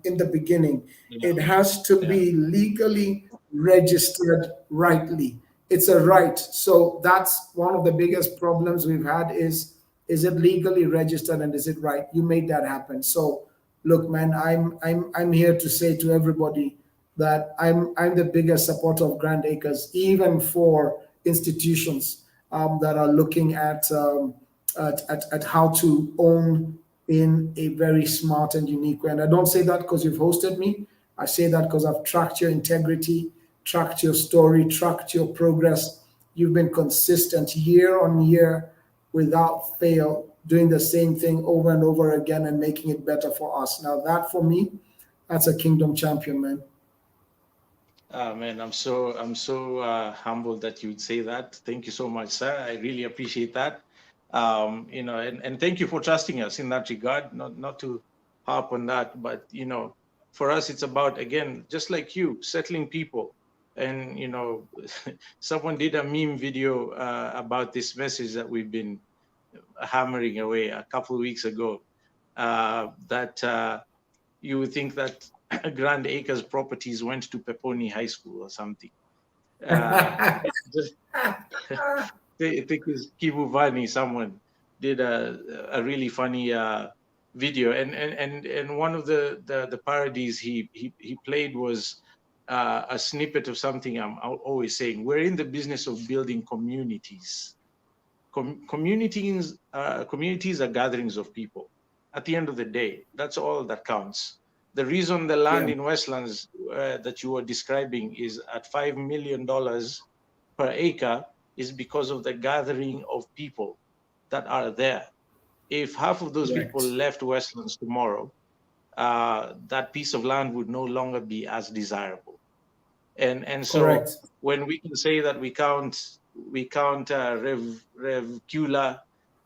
Speaker 2: in the beginning.
Speaker 1: Yeah.
Speaker 2: It has to
Speaker 1: Yeah.
Speaker 2: be legally registered rightly. It's a right. So that's one of the biggest problems we've had is it legally registered and is it right? You made that happen. So look, man, I'm here to say to everybody that I'm the biggest supporter of Grand Acres, even for institutions that are looking at how to own in a very smart and unique way. And I don't say that because you've hosted me. I say that because I've tracked your integrity, tracked your story, tracked your progress. You've been consistent year on year without fail, doing the same thing over and over again and making it better for us. Now, that for me, that's a kingdom champion, man.
Speaker 1: Man, I'm so humbled that you would say that. Thank you so much, sir. I really appreciate that. And thank you for trusting us in that regard. Not to harp on that, but for us, it's about, again, just like you, settling people. And someone did a meme video about this message that we've been hammering away a couple of weeks ago. That you would think that Grand Acres Properties went to Peponi High School or something. Just I think it's Kibuvani. Someone did a really funny video, and one of the parodies he played was a snippet of something I'm always saying. We're in the business of building communities. Communities are gatherings of people. At the end of the day, that's all that counts. The reason the land
Speaker 2: Yeah.
Speaker 1: in Westlands that you were describing is at $5 million per acre is because of the gathering of people that are there. If half of those people
Speaker 2: Correct.
Speaker 1: left Westlands tomorrow, that piece of land would no longer be as desirable. And so
Speaker 2: Correct.
Speaker 1: when we can say that we count Rev Kyula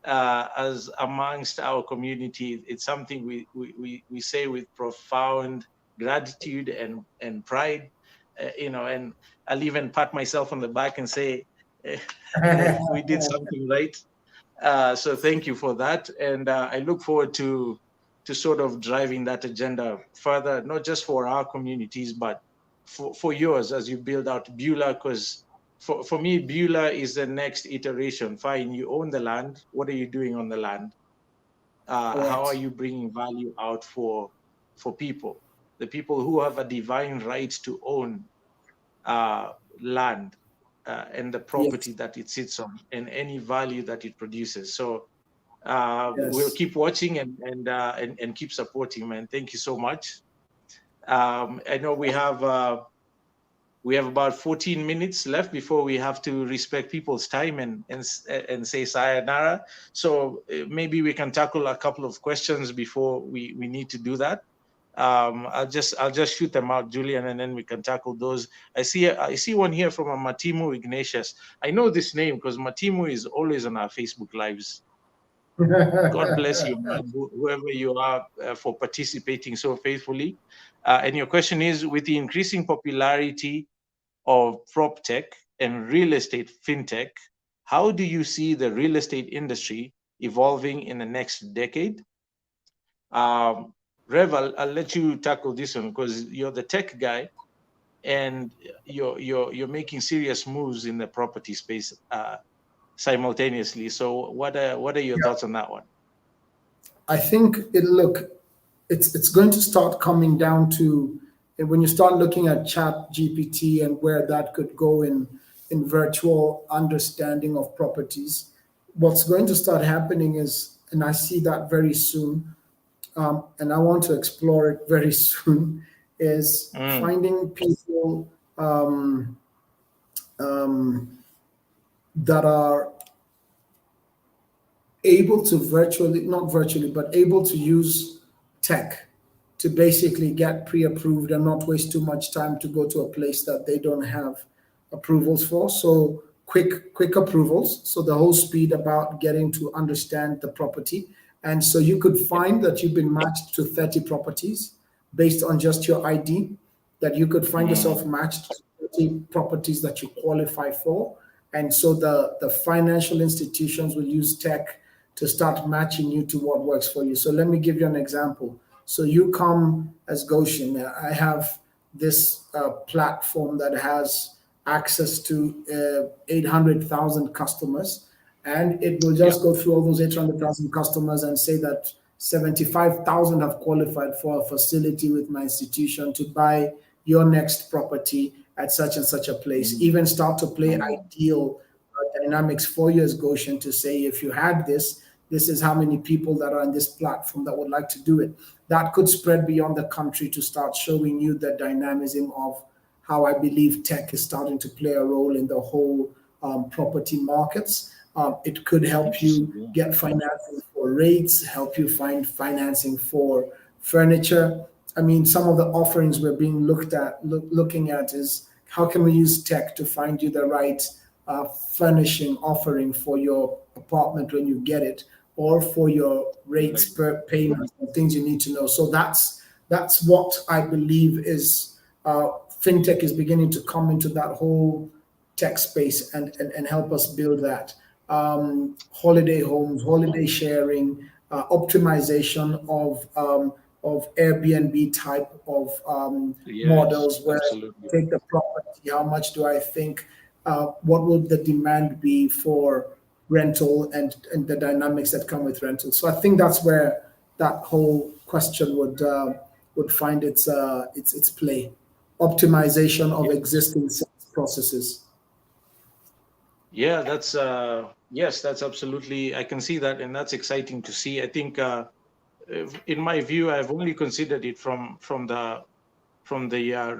Speaker 1: as amongst our community, it's something we say with profound gratitude and pride, and I'll even pat myself on the back and say we did something right. So thank you for that, and I look forward to sort of driving that agenda further, not just for our communities, but for yours as you build out Beulah, because for me, Beulah is the next iteration. Fine, you own the land. What are you doing on the land? How are
Speaker 2: Correct.
Speaker 1: you bringing value out for people, the people who have a divine right to own land and the
Speaker 2: Yes.
Speaker 1: property that it sits on and any value that it produces. So we'll
Speaker 2: Yes.
Speaker 1: keep watching and keep supporting, man. Thank you so much. I know we have about 14 minutes left before we have to respect people's time and say sayonara. So maybe we can tackle a couple of questions before we need to do that. I'll just shoot them out, Julian, and then we can tackle those. I see one here from a Matimu Ignatius. I know this name because Matimu is always on our Facebook lives. God bless you, man, whoever you are, for participating so faithfully. And your question is, with the increasing popularity of prop tech and real estate fintech, how do you see the real estate industry evolving in the next decade? Rev, I'll let you tackle this one because you're the tech guy and you're making serious moves in the property space simultaneously. So what are your thoughts on that one?
Speaker 2: I think it's going to start coming down to, and when you start looking at Chat GPT and where that could go in virtual understanding of properties, what's going to start happening is, and I see that very soon, and I want to explore it very soon, is
Speaker 1: Mm,
Speaker 2: finding people um, that are able to virtually, not virtually, but able to use tech to basically get pre-approved and not waste too much time to go to a place that they don't have approvals for. So quick approvals. So the whole speed about getting to understand the property. And so you could find that you've been matched to 30 properties based on just your ID, that you could find yourself matched to 30 properties that you qualify for. And so the financial institutions will use tech to start matching you to what works for you. So let me give you an example. So you come as Goshen. I have this platform that has access to 800,000 customers, and it will just go through all those 800,000 customers and say that 75,000 have qualified for a facility with my institution to buy your next property at such and such a place. Even start to play ideal dynamics for you as Goshen to say, if you had this, this is how many people that are on this platform that would like to do it. That could spread beyond the country to start showing you the dynamism of how I believe tech is starting to play a role in the whole property markets. It could help you get financing for rates, help you find financing for furniture. I mean, some of the offerings we're being looking at is how can we use tech to find you the right furnishing offering for your apartment when you get it, or for your rates per payment and things you need to know. So that's what I believe is fintech is beginning to come into that whole tech space and help us build that. Holiday homes, holiday sharing, optimization of Airbnb type of models where
Speaker 1: Absolutely.
Speaker 2: take the property, how much do I think, what would the demand be for rental and the dynamics that come with rental. So I think that's where that whole question would find its play. Optimization of existing sales processes.
Speaker 1: Yeah, that's yes, that's absolutely. I can see that, and that's exciting to see. I think, in my view, I've only considered it from the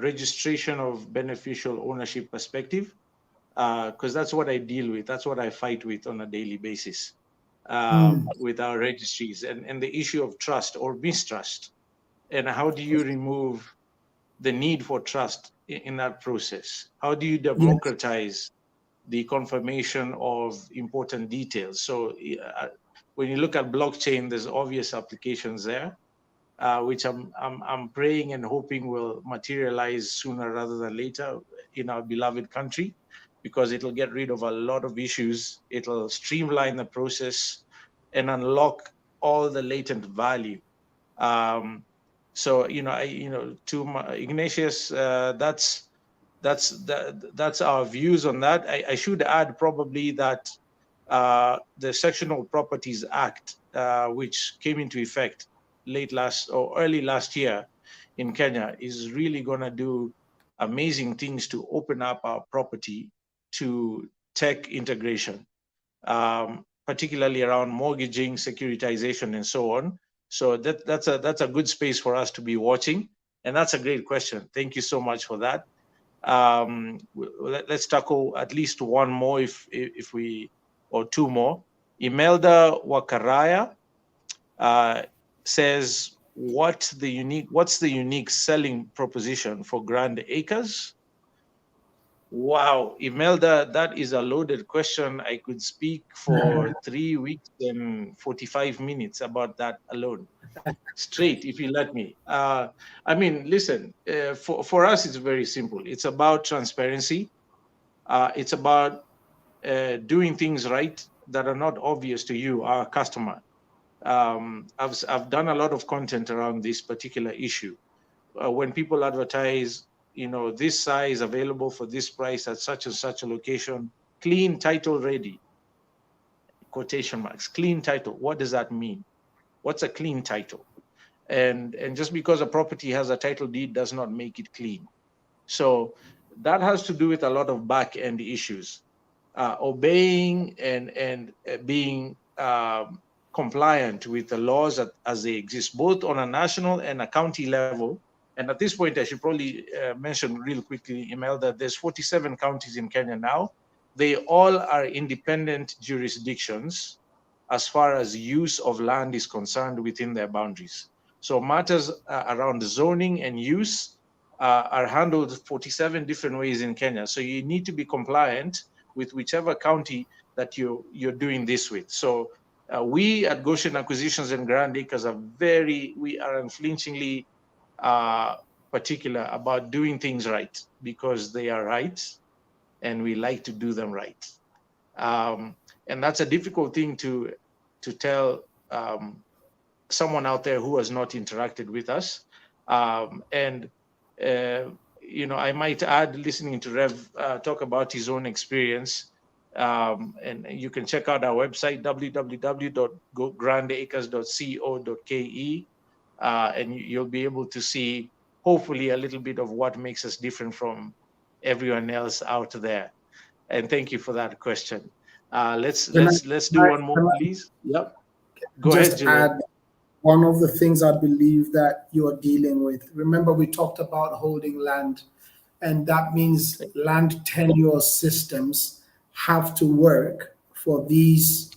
Speaker 1: registration of beneficial ownership perspective, because that's what I deal with. That's what I fight with on a daily basis
Speaker 2: Mm,
Speaker 1: with our registries, and the issue of trust or mistrust, and how do you remove the need for trust in that process? How do you
Speaker 2: yes,
Speaker 1: democratize the confirmation of important details? So when you look at blockchain, there's obvious applications there, which I'm praying and hoping will materialize sooner rather than later in our beloved country, because it'll get rid of a lot of issues. It'll streamline the process and unlock all the latent value. Um, so to Ignatius, that's our views on that. I should add probably that the Sectional Properties Act, which came into effect late last or early last year in Kenya, is really going to do amazing things to open up our property to tech integration, particularly around mortgaging, securitization, and so on. So that's a good space for us to be watching, and that's a great question. Thank you so much for that. Let's tackle at least one more, if we, or two more. Imelda Wakaraya says, what's the unique selling proposition for Grand Acres? Wow, Imelda, that is a loaded question. I could speak for 3 weeks and 45 minutes about that alone, straight, if you let me. I mean, listen, for us, it's very simple. It's about transparency. It's about doing things right that are not obvious to you, our customer. I've done a lot of content around this particular issue. When people advertise, this size available for this price at such and such a location, clean title ready, quotation marks, clean title. What does that mean? What's a clean title? And just because a property has a title deed does not make it clean. So that has to do with a lot of back end issues, obeying and being compliant with the laws as they exist, both on a national and a county level. And at this point, I should probably mention real quickly, Emel, that there's 47 counties in Kenya now. They all are independent jurisdictions as far as use of land is concerned within their boundaries. So matters around zoning and use are handled 47 different ways in Kenya. So you need to be compliant with whichever county that you're doing this with. So we at Goshen Acquisitions and Grand Acres we are unflinchingly particular about doing things right, because they are right and we like to do them right. And that's a difficult thing to tell someone out there who has not interacted with us. I might add, listening to Rev talk about his own experience, and you can check out our website, www.grandacres.co.ke, and you'll be able to see, hopefully, a little bit of what makes us different from everyone else out there. And thank you for that question. Let's do one more, please. Yep. Go ahead, Julian.
Speaker 2: Add one of the things I believe that you're dealing with. Remember, we talked about holding land, and that means land tenure systems have to work for these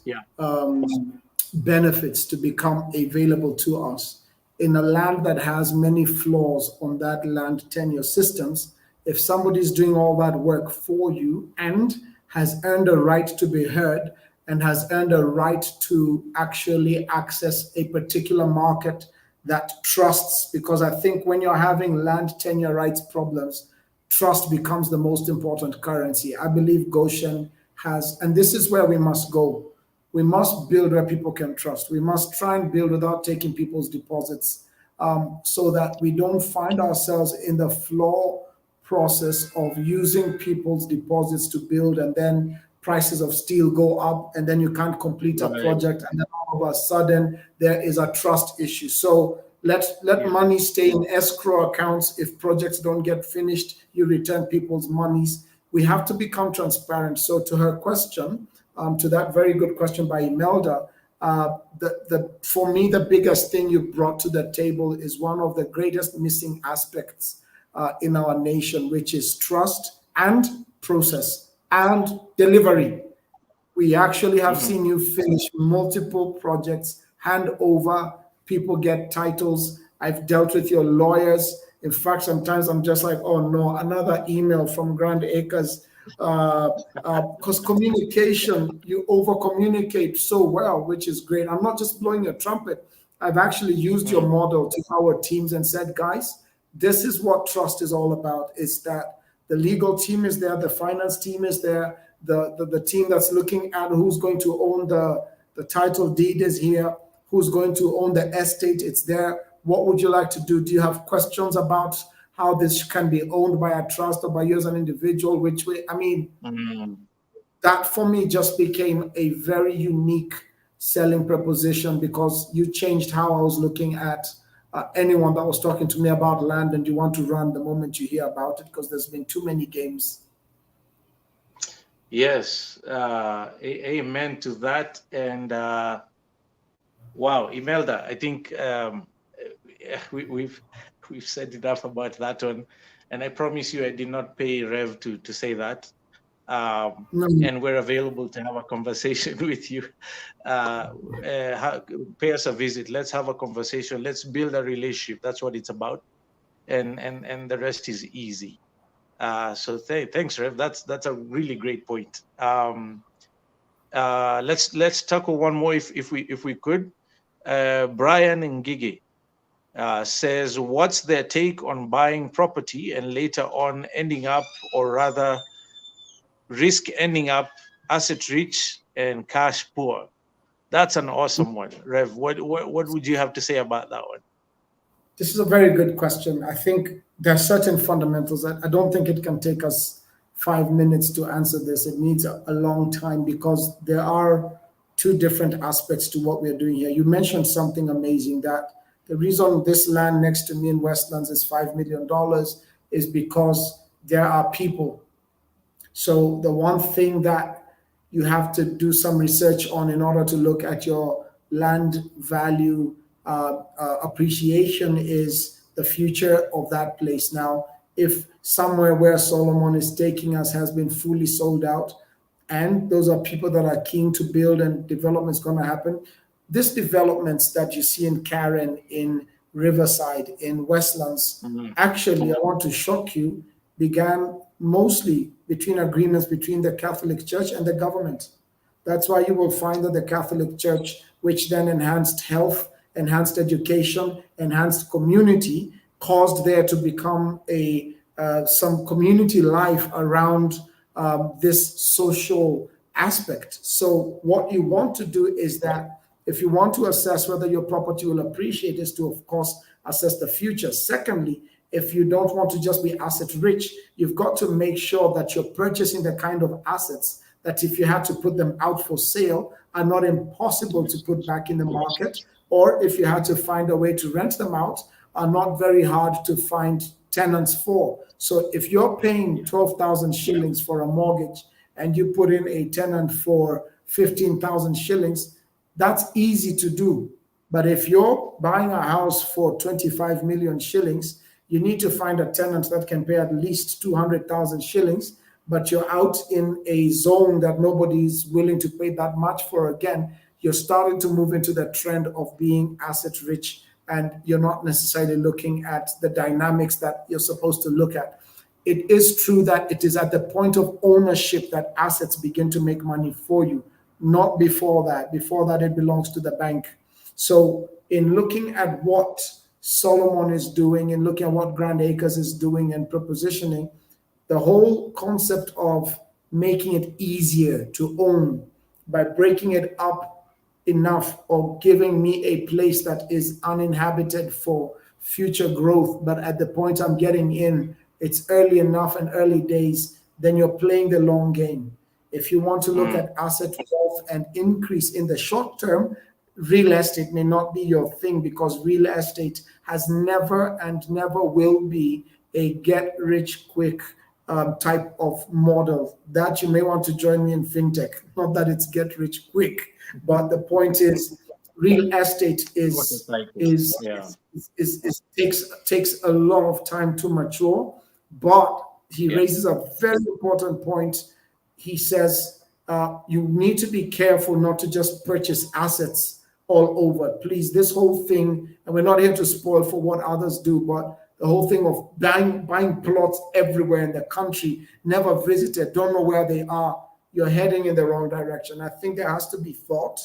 Speaker 2: benefits to become available to us. In a land that has many flaws on that land tenure systems, if somebody's doing all that work for you and has earned a right to be heard and has earned a right to actually access a particular market that trusts, because I think when you're having land tenure rights problems, trust becomes the most important currency. I believe Goshen has, and this is where we must go. We must build where people can trust. We must try and build without taking people's deposits, so that we don't find ourselves in the floor process of using people's deposits to build, and then prices of steel go up, and then you can't complete a project, and then all of a sudden there is a trust issue. So let money stay in escrow accounts. If projects don't get finished, you return people's monies. We have to become transparent. So to her question, to that very good question by Imelda, for me, the biggest thing you brought to the table is one of the greatest missing aspects in our nation, which is trust and process and delivery. We actually have seen you finish multiple projects, hand over, people get titles. I've dealt with your lawyers. In fact, sometimes I'm just like, oh no, another email from Grand Acres. Because communication, you over communicate so well, which is great. I'm not just blowing a trumpet. I've actually used your model to our teams and said, guys, this is what trust is all about. Is that the legal team is there, the finance team is there, the team that's looking at who's going to own the title deed is here, who's going to own the estate, it's there. What would you like to do? Do you have questions about how this can be owned by a trust or by you as an individual? Which way? I mean, that for me just became a very unique selling proposition, because you changed how I was looking at anyone that was talking to me about land, and you want to run the moment you hear about it, because there's been too many games.
Speaker 1: Yes, amen to that. And wow, Imelda, I think we've said enough about that one, and I promise you I did not pay Rev to say that. And we're available to have a conversation with you. Pay us a visit. Let's have a conversation. Let's build a relationship. That's what it's about, and the rest is easy. So thanks, Rev. That's a really great point. Let's tackle one more if we could. Brian Ngige says, what's their take on buying property and later on ending up, or rather risk ending up asset rich and cash poor? That's an awesome one. Rev, what would you have to say about that one?
Speaker 2: This is a very good question. I think there are certain fundamentals. I don't think it can take us 5 minutes to answer this. It needs a long time, because there are two different aspects to what we're doing here. You mentioned something amazing, that the reason this land next to me in Westlands is $5 million is because there are people. So the one thing that you have to do some research on in order to look at your land value appreciation is the future of that place. Now, if somewhere where Solomon is taking us has been fully sold out, and those are people that are keen to build, and development is going to happen. These developments that you see in Karen, in Riverside, in Westlands, actually, I want to shock you, began mostly between agreements between the Catholic Church and the government. That's why you will find that the Catholic Church, which then enhanced health, enhanced education, enhanced community, caused there to become some community life around this social aspect. So what you want to do is that if you want to assess whether your property will appreciate, is to, of course, assess the future. Secondly, if you don't want to just be asset rich, you've got to make sure that you're purchasing the kind of assets that if you had to put them out for sale are not impossible to put back in the market, or if you had to find a way to rent them out, are not very hard to find tenants for. So if you're paying 12,000 shillings for a mortgage and you put in a tenant for 15,000 shillings, that's easy to do. But if you're buying a house for 25 million shillings, you need to find a tenant that can pay at least 200,000 shillings, but you're out in a zone that nobody's willing to pay that much for. Again, you're starting to move into the trend of being asset rich, and you're not necessarily looking at the dynamics that you're supposed to look at. It is true that it is at the point of ownership that assets begin to make money for you, not before that. Before that, it belongs to the bank. So in looking at what Solomon is doing and looking at what Grand Acres is doing and propositioning, the whole concept of making it easier to own by breaking it up enough or giving me a place that is uninhabited for future growth, but at the point I'm getting in, it's early enough and early days, then you're playing the long game. If you want to look at asset wealth and increase in the short term, real estate may not be your thing, because real estate has never and never will be a get rich quick type of model. That you may want to join me in fintech. Not that it's get rich quick, but the point is, real estate takes a lot of time to mature. But he raises a very important point. He says you need to be careful not to just purchase assets all over. Please, this whole thing, and we're not here to spoil for what others do, but the whole thing of buying plots everywhere in the country, never visited, don't know where they are, you're heading in the wrong direction. I think there has to be thought.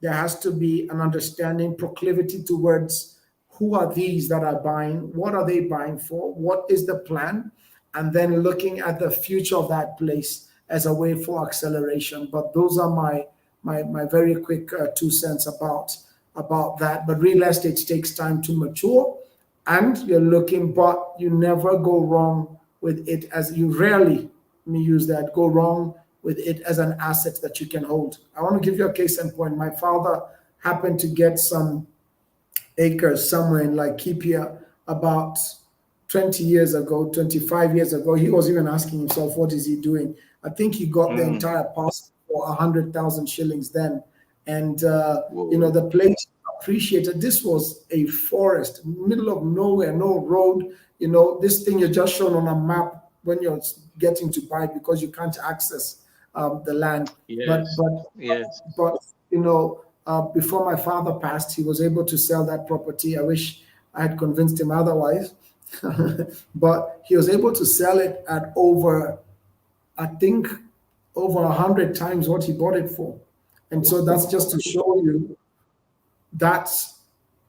Speaker 2: There has to be an understanding, proclivity towards who are these that are buying, what are they buying for, what is the plan, and then looking at the future of that place as a way for acceleration. But those are my very quick 2 cents about that. But real estate takes time to mature, and you're looking, but you never go wrong with it, as you rarely, let me use that, go wrong with it as an asset that you can hold. I want to give you a case in point. My father happened to get some acres somewhere in Laikipia about 20 years ago, 25 years ago. He was even asking himself, what is he doing? I think he got the entire parcel for 100,000 shillings then. And, the place appreciated. This was a forest, middle of nowhere, no road. This thing you're just shown on a map when you're getting to buy it, because you can't access the land.
Speaker 1: Yes.
Speaker 2: But before my father passed, he was able to sell that property. I wish I had convinced him otherwise. But he was able to sell it at over 100 times what he bought it for. And so that's just to show you that's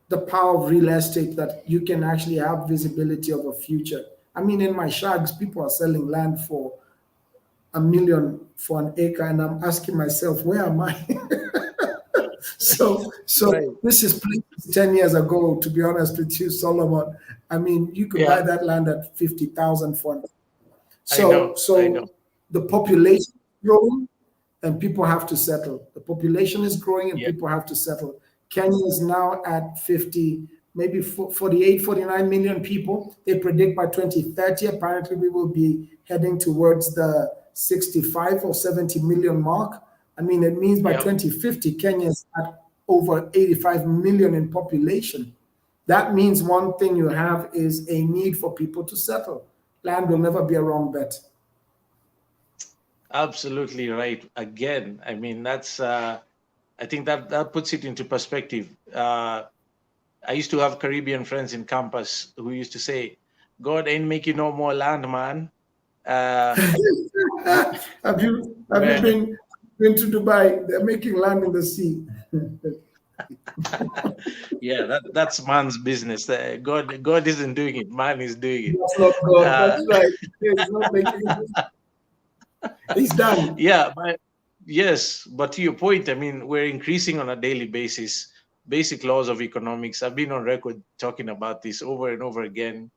Speaker 2: the power of real estate, that you can actually have visibility of a future. I mean, in my shags, people are selling land for $1 million for an acre, and I'm asking myself, where am I? So right. This is 10 years ago, to be honest with you, Solomon. I mean, you could buy that land at 50,000 for it. So the population is growing and people have to settle. The population is growing and people have to settle. Kenya is now at 50, maybe 48, 49 million people. They predict by 2030, apparently we will be heading towards the 65 or 70 million mark. I mean, it means by 2050, Kenya is at over 85 million in population. That means one thing you have is a need for people to settle. Land will never be a wrong bet.
Speaker 1: Absolutely right. Again, I mean, that's, I think that puts it into perspective. I used to have Caribbean friends in campus who used to say, God ain't making no more land, man. Uh,
Speaker 2: Have you
Speaker 1: where,
Speaker 2: been to Dubai? They're making land in the sea.
Speaker 1: yeah, that's man's business. God isn't doing it. Man is doing it.
Speaker 2: That's not God.
Speaker 1: Uh,
Speaker 2: That's right. He's not making it. He's done.
Speaker 1: yeah, but yes, but to your point, I mean, we're increasing on a daily basis. Basic laws of economics. I've been on record talking about this over and over again.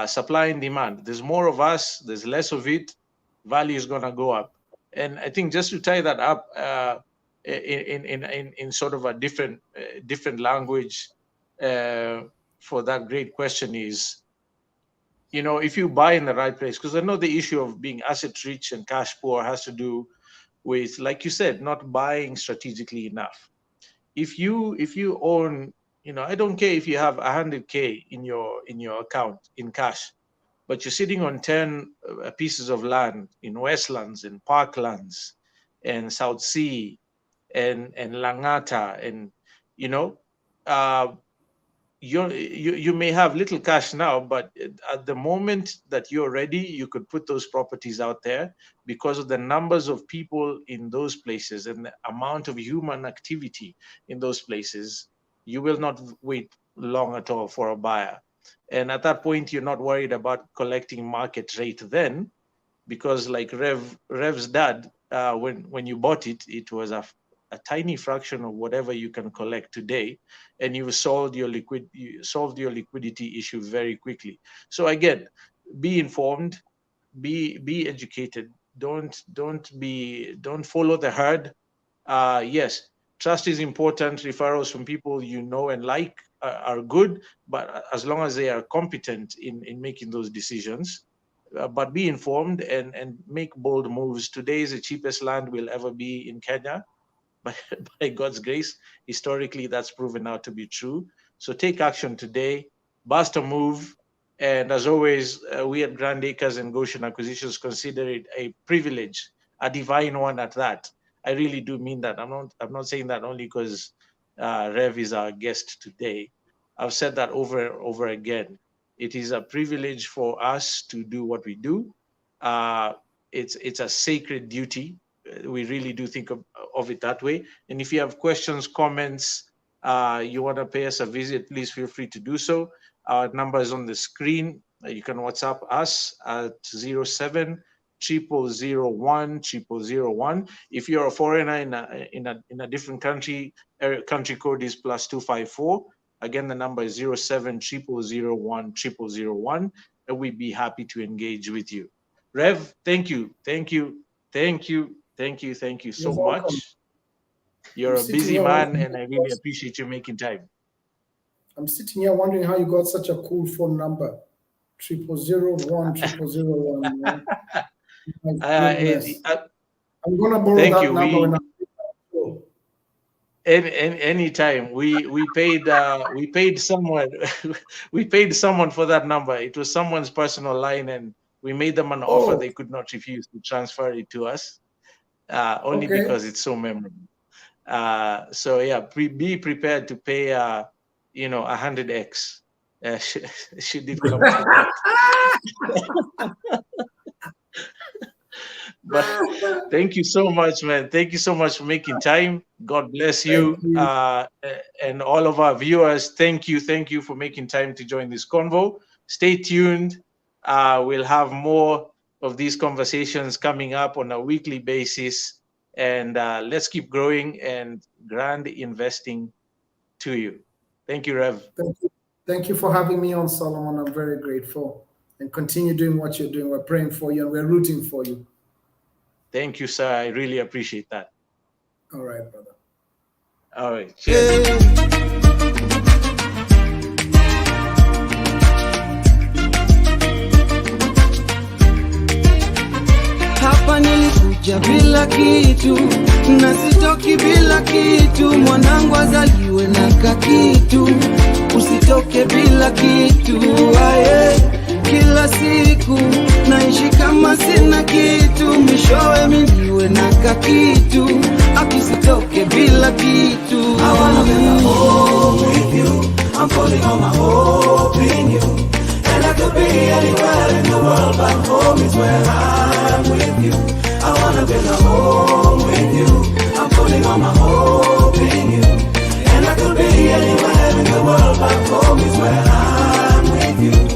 Speaker 1: Supply and demand. There's more of us. There's less of it. Value is gonna go up. And I think just to tie that up in sort of a different language for that great question is, if you buy in the right place, because I know the issue of being asset rich and cash poor has to do with, like you said, not buying strategically enough. If you own, I don't care if you have 100K in your account in cash, but you're sitting on 10 pieces of land in Westlands and Parklands and South Sea and Langata, and uh, you may have little cash now, but at the moment that you're ready, you could put those properties out there, because of the numbers of people in those places and the amount of human activity in those places. You will not wait long at all for a buyer. And at that point, you're not worried about collecting market rate then, because like Rev's dad, when you bought it, it was a tiny fraction of whatever you can collect today, and you solved your liquidity issue very quickly. So again, be informed, be educated. Don't follow the herd. Yes, trust is important. Referrals from people you know and like are good, but as long as they are competent in making those decisions. But be informed and make bold moves. Today is the cheapest land will ever be in Kenya. By God's grace, historically, that's proven out to be true. So take action today, bust a move. And as always, we at Grand Acres and Goshen Acquisitions consider it a privilege, a divine one at that. I really do mean that. I'm not saying that only because Rev is our guest today. I've said that over and over again. It is a privilege for us to do what we do. It's a sacred duty. We really do think of it that way. And if you have questions, comments, you want to pay us a visit, please feel free to do so. Our number is on the screen. You can WhatsApp us at 07 0001 0001. If you're a foreigner in a different country, country code is +254. Again, the number is 07 0001 0001, and we'd be happy to engage with you. Rev, thank you so much. You're a busy man, and I really appreciate you making time.
Speaker 2: I'm sitting here wondering how you got such a cool phone number. 0001 0001. I'm gonna borrow that number when I'm
Speaker 1: anytime. We paid someone we paid someone for that number. It was someone's personal line, and we made them an offer they could not refuse to transfer it to us, only because it's so memorable. So yeah, be prepared to pay 100x should it come to that. But thank you so much, man. Thank you so much for making time. God bless you. And all of our viewers, thank you for making time to join this convo. Stay tuned. We'll have more of these conversations coming up on a weekly basis. And let's keep growing and grand investing to you. Thank you, Rev.
Speaker 2: Thank you for having me on, Solomon. I'm very grateful. And continue doing what you're doing. We're praying for you and we're rooting for you.
Speaker 1: Thank you, sir. I really appreciate that.
Speaker 2: All right, brother.
Speaker 1: All right. Cheers.
Speaker 3: Hapa nilikuja bila kitu na sitoki bila kitu, mwanangu azaliwe na kakitu, usitoke bila kitu. Aye. kila siku naishi kama sina kitu, mwishowe miniwe na kakitu, akisitoke bila kitu.
Speaker 4: I wanna be home with you, I'm putting all my hope in you, and I could be anywhere in the world, but home is where I'm with you. I wanna be home with you, I'm putting all my hope in you, and I could be anywhere in the world, but home is where I'm with you.